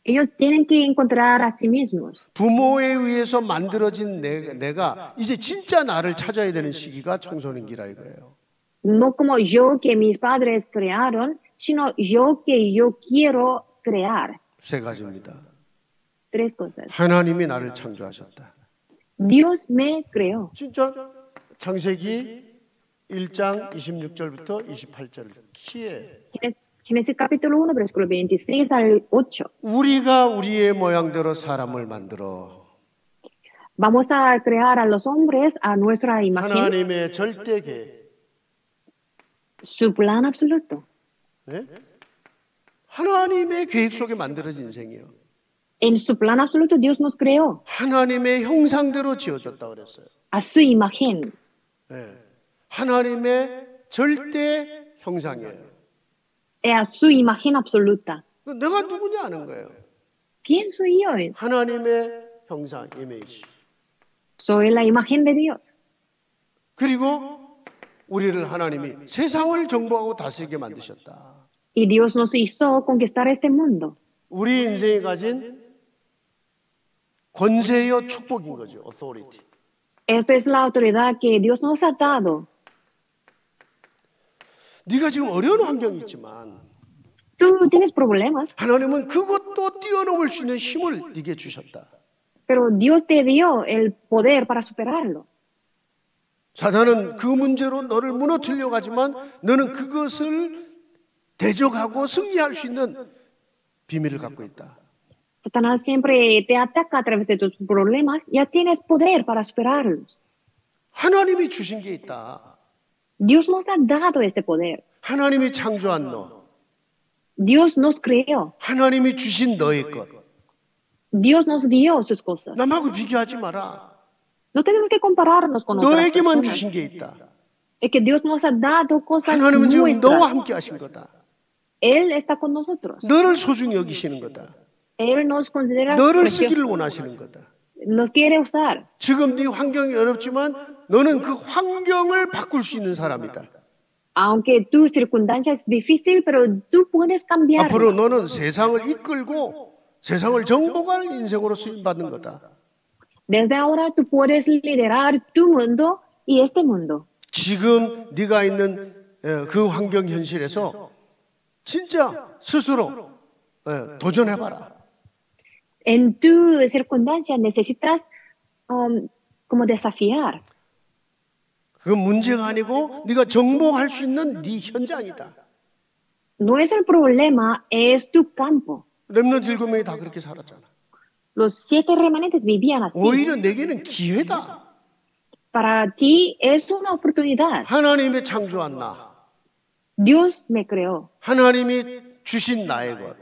Ellos tienen que encontrar a sí mismos. 부모에 의해서 만들어진 내가 이제 진짜 나를 찾아야 되는 시기가 청소년기라 이거예요. No como yo que mis padres crearon, sino yo que yo quiero crear. 세 가지입니다. Tres cosas. 하나님이 나를 창조하셨다. Dios me creó. 진짜 창세기 1장 26절부터 28절 키에 Génesis capítulo 1, versículo 26 al 8. 우리가 우리의 모양대로 사람을 만들어 Vamos a crear a los hombres a nuestra imagen. 하나님의 절대 계획. Su plan absoluto. 네? 하나님의 계획 속에 만들어진 인생이에요. En su plan absoluto Dios nos creó 하나님의 형상대로 지어졌다 그랬어요. a su imagen. 네. 하나님의 절대 형상이에요. A su imagen absoluta. 내가 누구냐 하는 거예요. ¿Quién soy yo? 하나님의 형상, 이미지. Soy la imagen de Dios. 그리고 우리를 하나님이 세상을 정복하고 다스리게 만드셨다. Y Dios nos hizo conquistar este mundo. 우리 인생이 가진 권세여 축복인 거죠. authority. Esto es la autoridad que Dios nos ha dado. 네가 지금 어려운 환경이 있지만 Tú tienes problemas, 하나님은 그것도 뛰어넘을 수 있는 힘을 네게 주셨다. pero Dios te dio el poder para superarlo. 사단은 그 문제로 너를 무너뜨리려고 하지만 너는 그것을 대적하고 승리할 수 있는 비밀을 갖고 있다. Satanás siempre te ataca a través de tus problemas. Ya tienes poder para superarlos. 하나님이 주신 게 있다. Dios nos ha dado este poder. 하나님이 창조한 너. Dios nos creó. 하나님이 주신 너의 것. Dios nos dio sus cosas. 남하고 비교하지 마라. No tenemos que compararnos con otras 너에게만 personas. 주신 게 있다. Es que Dios nos ha dado cosas 하나님은 지금 너와 nuestras. 함께 하신 거다. Él está con nosotros. 너를 소중히 여기시는 거다. Él nos considera 너를 preciosos. 쓰기를 원하시는 거다. Nos quiere usar. 지금 네 환경이 어렵지만 너는 그 환경을 바꿀 수 있는 사람이다. Aunque tu circunstancia es difícil, pero tú puedes cambiar. 앞으로 너는 세상을 이끌고 세상을 정복할 인생으로 쓰임받는 거다. Desde ahora tú puedes liderar tu mundo y este mundo. 지금 네가 있는 그 환경 현실에서 진짜 스스로 도전해봐라. En tu circunstancia necesitas como desafiar. 그 문제가 아니고 네가 정복할 수 있는 네 현장이다. No es el problema, es tu campo. 렘넌트 7명이 다 그렇게 살았잖아. Los 7 remanentes vivían así. 오히려 내게는 기회다. Para ti es una oportunidad. 하나님이 창조한 나. Dios me creó. 하나님이 주신 나의 것.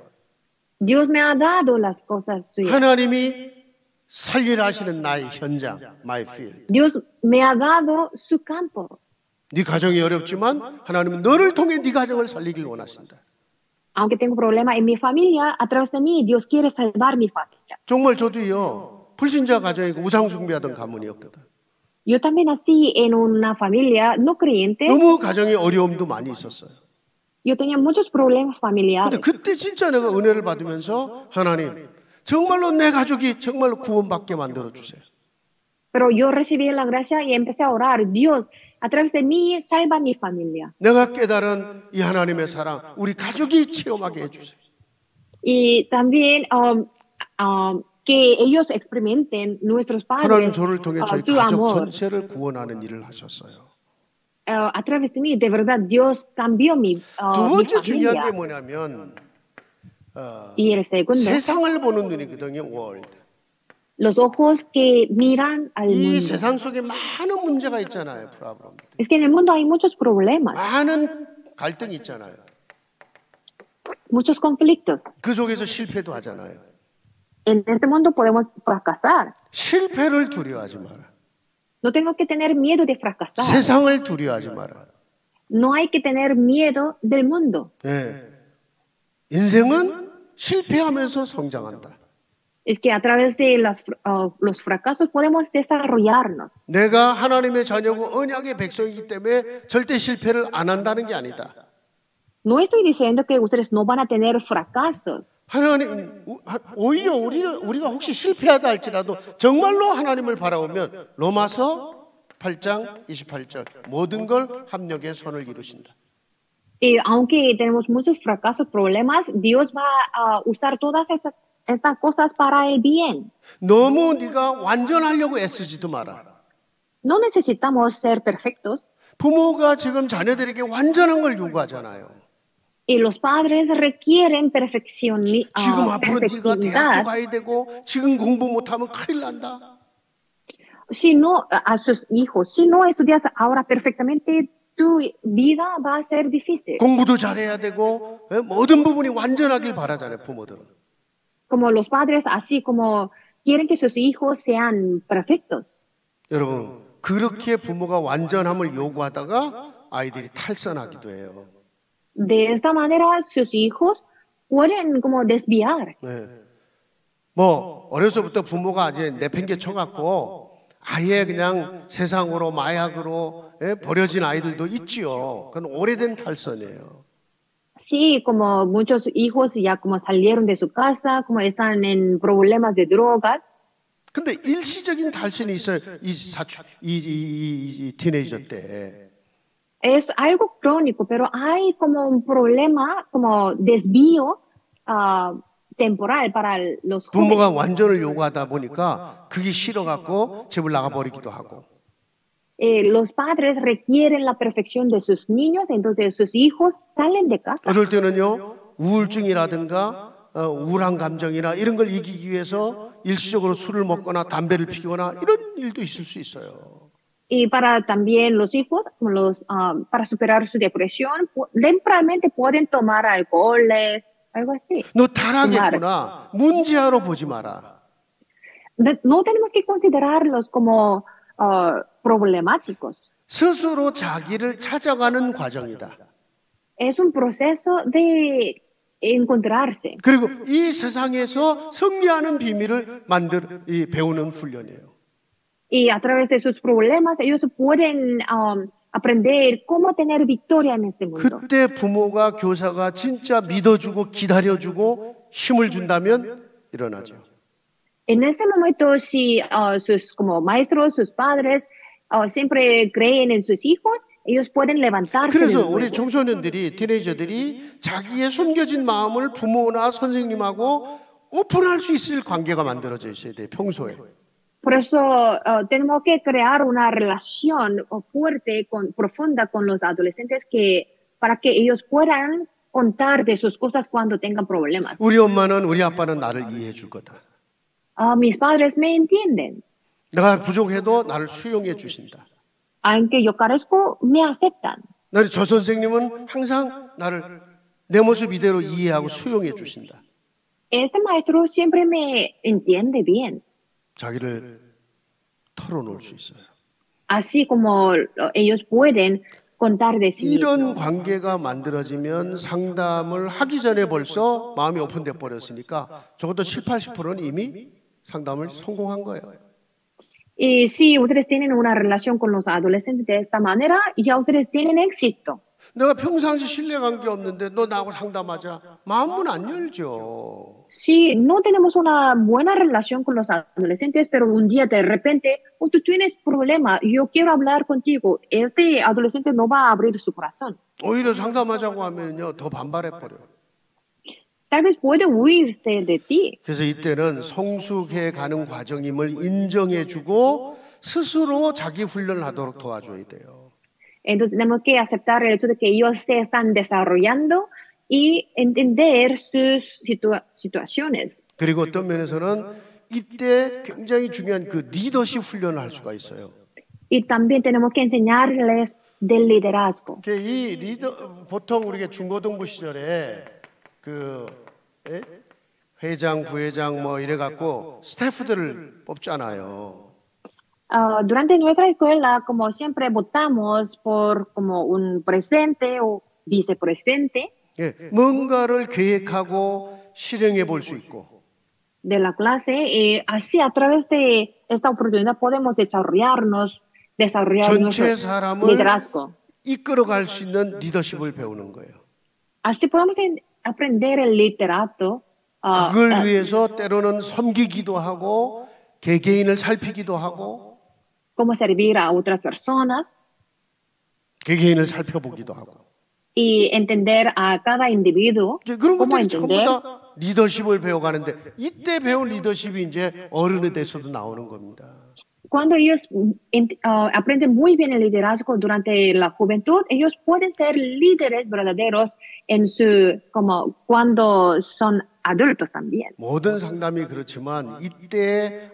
Dios me ha dado las cosas suyas. 하나님이 살리라 하시는 나의 현장, my field. Dios me ha dado su campo. 네 가정이 어렵지만 하나님은 너를 통해 네 가정을 살리길 원하신다. Aunque tengo problemas en mi familia, a través de mí Dios quiere salvar mi familia. 정말 저도요 불신자 가정이고 우상 숭배하던 가문이었거든. Yo también nací en una familia no creyente. 너무 가정에 어려움도 많이 있었어요. Yo tenía muchos problemas 근데 familiares. 그때 진짜 내가 은혜를 받으면서 하나님 정말로 내 가족이 정말로 구원받게 만들어 주세요. Pero yo recibí la gracia y empecé a orar. Dios, a través de mí, salva mi familia. 내가 깨달은 이 하나님의 사랑 우리 가족이 체험하게 해주세요. Y también que ellos experimenten, nuestros 하나님 padres, 저를 통해 저희 tu 가족 amor. 전체를 구원하는 일을 하셨어요. A través de mí, de verdad, Dios cambió mi 두 번째 중요한 게 familia. 뭐냐면 Y el segundo, 세상을 보는 눈이거든요. 월드. los ojos que miran al 이 mundo. 세상 속에 많은 문제가 있잖아요. 프로블럼. Es que en el mundo hay muchos problemas, 많은 갈등이 있잖아요. muchos conflictos. 그 속에서 실패도 하잖아요. En este mundo podemos fracasar. 실패를 두려워하지 마라. No tengo que tener miedo de fracasar. 세상을 두려워하지 마라. No hay que tener miedo del mundo. 네. 인생은 실패하면서 성장한다. Es que a través de los fracasos podemos desarrollarnos. 내가 하나님의 자녀고 언약의 백성이기 때문에 절대 실패를 안 한다는 게 아니다. No estoy diciendo que ustedes no van a tener fracasos. 하나님 오히려 우리가 혹시 실패하다 할지라도 정말로 하나님을 바라보면 로마서 8장 28절 모든 걸 합력에 선을 이루신다. Y aunque tenemos muchos fracasos, problemas, Dios va a usar todas estas cosas para el bien. 너무 네가 완전하려고 애쓰지도 마라. No necesitamos ser perfectos. 부모가 지금 자녀들에게 완전한 걸 요구하잖아요. Y los padres requieren perfección, 지금 앞으로 네가 대학도 perfeccionidad. 가야 되고 지금 공부 못하면 큰일 난다. Si no, a sus hijos, si no estudias ahora perfectamente, tu vida va a ser difícil. 공부도 잘해야 되고 모든 부분이 완전하길 바라잖아요. 부모들은. Como los padres, así como quieren que sus hijos sean perfectos. 여러분 그렇게 부모가 완전함을 요구하다가 아이들이 탈선하기도 해요. De esta manera, sus hijos pueden como desviar. 네. 뭐 어려서부터 부모가 이제 내팽개 쳐갖고 아예 그냥 세상으로 마약으로 버려진 아이들도 있지요. 그건 오래된 탈선이에요. Sí, como muchos hijos ya como salieron de su casa, como están en problemas de drogas. 근데 일시적인 탈신이 있어요. 이 티네이저 때. Es algo crónico, pero hay como un problema, como desvío temporal para los 부모가 jóvenes. 완전을 요구하다 보니까 그게 싫어갖고 집을 나가버리기도 하고. Los padres requieren la perfección de sus niños, entonces sus hijos salen de casa. 어떨 때는요, 우울증이라든가 우울한 감정이나 이런 걸 이기기 위해서 일시적으로 술을 먹거나 담배를 피우거나 이런 일도 있을 수 있어요. Y para también los hijos, para superar su depresión, temporalmente pueden tomar alcoholes, algo así. 너 타락했구나. 문제아로 보지 마라. No tenemos que considerarlos como problemáticos. 스스로 자기를 찾아가는 과정이다. Es un proceso de encontrarse. 그리고 이 세상에서 승리하는 비밀을 배우는 훈련이에요. Y a través de sus problemas, ellos pueden aprender cómo tener victoria en este mundo. 그때 부모가 교사가 진짜 믿어주고 기다려주고 힘을 준다면 일어나죠. En ese momento, si sus como maestros, sus padres siempre creen en sus hijos, ellos pueden levantarse. 그래서 우리 청소년들이, 티네이저들이 자기의 숨겨진 마음을 부모나 선생님하고 오픈할 수 있을 관계가 만들어져 있어야 돼, 평소에. Por eso tenemos que crear una relación fuerte, profunda con los adolescentes para que ellos puedan contar de sus cosas cuando tengan problemas. 우리 엄마는 우리 아빠는 나를 이해해 줄 거다. Mis padres me entienden. 내가 부족해도 나를 수용해 주신다. Aunque yo carezco, me aceptan. 나는 저 선생님은 항상 나를 내 모습 이대로 이해하고 수용해 주신다. Este maestro siempre me entiende bien. 자기를 털어놓을 수 있어요. Así como ellos pueden contar de sí 이런 mismos. 관계가 만들어지면 상담을 하기 전에 벌써 마음이 오픈돼 버렸으니까 적어도 70-80%는 이미 상담을 성공한 거예요. Y si ustedes tienen una relación con los adolescentes de esta manera, ya ustedes tienen éxito. 내가 평상시 신뢰관계 없는데 너 나하고 상담하자. 마음은 안 열죠. Si no tenemos una buena relación con los adolescentes, pero un día de repente, tú tienes problema, yo quiero hablar contigo, este adolescente no va a abrir su corazón. 오히려 상담하자고 하면요 더 반발해 버려. Tal vez puede huirse de ti. 그래서 이때는 성숙해 가는 과정임을 인정해주고 스스로 자기 훈련을 하도록 도와줘야 돼요. Entonces tenemos que aceptar el hecho de que ellos se están desarrollando y entender sus situaciones. 그리고 어떤 면에서는 이때 굉장히 중요한 그 리더십 훈련을 할 수가 있어요. Y también tenemos que enseñarles del liderazgo. 이 리더 보통 우리가 중고등부 시절에 그 회장, 부회장 뭐 이래 갖고 스태프들을 뽑잖아요. Durante nuestra escuela, como siempre, votamos por como un presidente o vicepresidente 뭔가를 계획하고 실행해 볼 수 있고. de la clase. Así, a través de esta oportunidad, podemos desarrollar 전체 nuestro 사람을 liderazgo. 이끌어갈 수 있는 리더십을 배우는 거예요. Así podemos aprender el liderazgo. 그걸 위해서 때로는 섬기기도 하고 개개인을 살피기도 하고 Cómo servir a otras personas 개개인을 살펴보기도 하고 y entender a cada individuo. 그런 Cómo 것들이 전부 entender. 다 리더십을 배워가는데 이때 배운 리더십이 이제 어른에 대해서도 나오는 겁니다. Cuando ellos aprenden muy bien el liderazgo durante la juventud, ellos pueden ser líderes verdaderos como cuando son adultos también. 모든 상담이 그렇지만 이때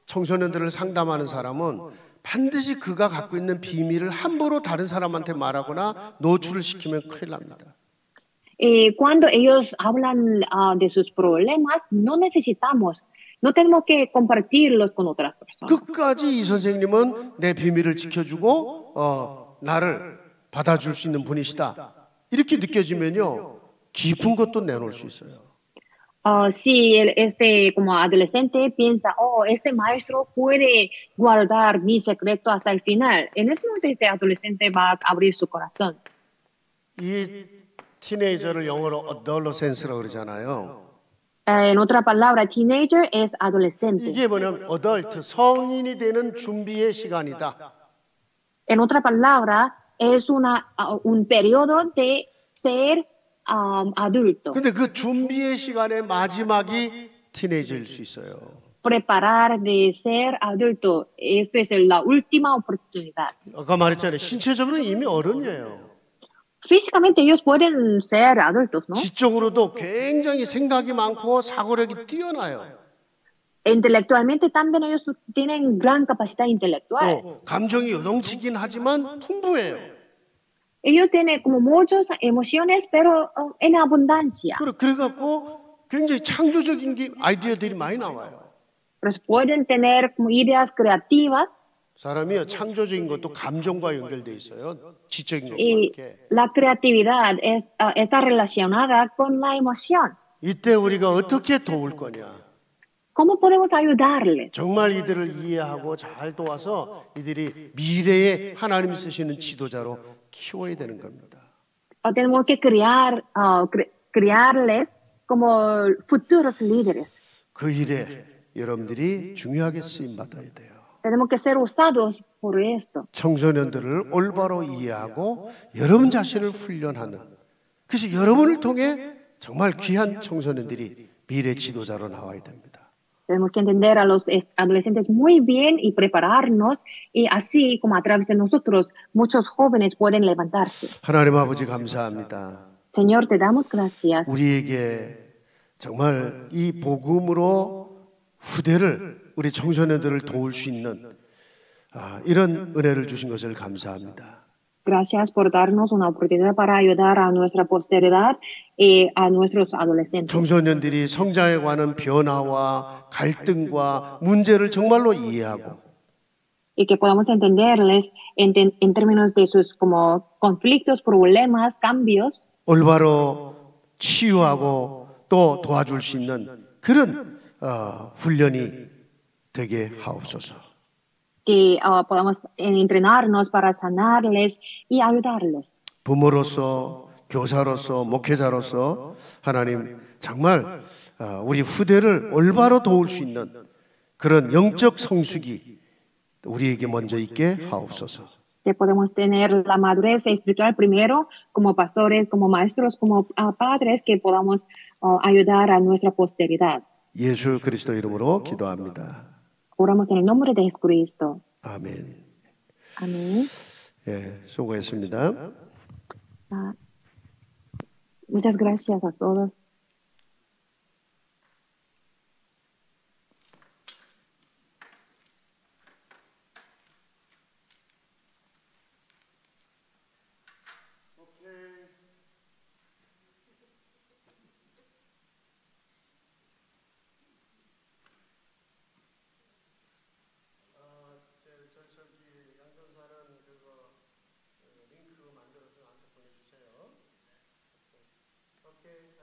청소년들을 상담하는 사람은 반드시 그가 갖고 있는 비밀을 함부로 다른 사람한테 말하거나 노출을 시키면 큰일 납니다. Cuando ellos hablan de sus problemas, no tenemos que compartirlos con otras personas. 끝까지 이 선생님은 내 비밀을 지켜주고 나를 받아줄 수 있는 분이시다. 이렇게 느껴지면요 깊은 것도 내놓을 수 있어요. Si este como adolescente piensa, este maestro puede guardar mi secreto hasta el final, en ese momento este adolescente va a abrir su corazón. 이 티네이저를 영어로 adolescence라고 그러잖아요. En otra palabra, teenager es adolescente. 이게 뭐냐면 어덜트, 성인이 되는 준비의 시간이다. En otra palabra, es un periodo de ser adulto. 근데 그 준비의 시간의 마지막이 티네이저일 수 있어요. Preparar de ser adulto, esto es la última oportunidad. 아까 말했잖아요. 신체적으로는 이미 어른이에요. Físicamente ellos pueden ser adultos, ¿no? 지적으로도 굉장히 생각이 많고 사고력이 뛰어나요. Intelectualmente también ellos tienen gran capacidad intelectual. 또 감정이 요동치긴 하지만 풍부해요. Ellos tienen como muchas emociones, pero en abundancia. 그래갖고 굉장히 창조적인 아이디어들이 많이 나와요. Pues pueden tener como ideas creativas. 사람이요, 창조적인 것도 감정과 연결돼 있어요. 지적인 것과 Y 함께. la creatividad está relacionada con la emoción. 이때 우리가 어떻게 도울 거냐? ¿Cómo podemos ayudarles? 정말 이들을 이해하고 잘 도와서 이들이 미래에 하나님이 쓰시는 지도자로 키워야 되는 겁니다. Tenemos que criarles como futuros líderes. 그 일에 여러분들이 중요하게 쓰임 받아야 돼요. Tenemos que ser usados por esto. 청소년들을 올바로 이해하고 여러분 자신을 훈련하는, 그래서 여러분을 통해 정말 귀한 청소년들이 미래 지도자로 나와야 됩니다. Tenemos que entender a los adolescentes muy bien y prepararnos, y así como a través de nosotros muchos jóvenes pueden levantarse. 하나님 아버지 감사합니다. Señor, te damos gracias. 우리에게 정말 이 복음으로 후대를, 우리 청소년들을 도울 수 있는 이런 은혜를 주신 것을 감사합니다. Gracias por darnos una oportunidad para ayudar a nuestra posteridad y a nuestros adolescentes. 청소년들이 성장에 관한 변화와 갈등과 문제를 정말로 이해하고 Y que podamos entenderles en términos de sus como conflictos, problemas, cambios. 올바로 치유하고 또 도와줄 수 있는 그런 훈련이 되게 하옵소서. Que podamos entrenarnos para sanarles y ayudarles. 부모로서, 교사로서, 목회자로서 하나님 정말 우리 후대를 올바로 도울 수 있는 그런 영적 성숙이 우리에게 먼저 있게 하옵소서. Que podemos tener la madurez espiritual primero como pastores, como maestros, como padres, que podamos ayudar a nuestra posteridad. 예수 그리스도 이름으로 기도합니다. Oramos en el nombre de Jesucristo. 아멘. Amén. 예, 수고했습니다. Muchas gracias a todos. 링크 만들어서 나한테 보내주세요. 오케이.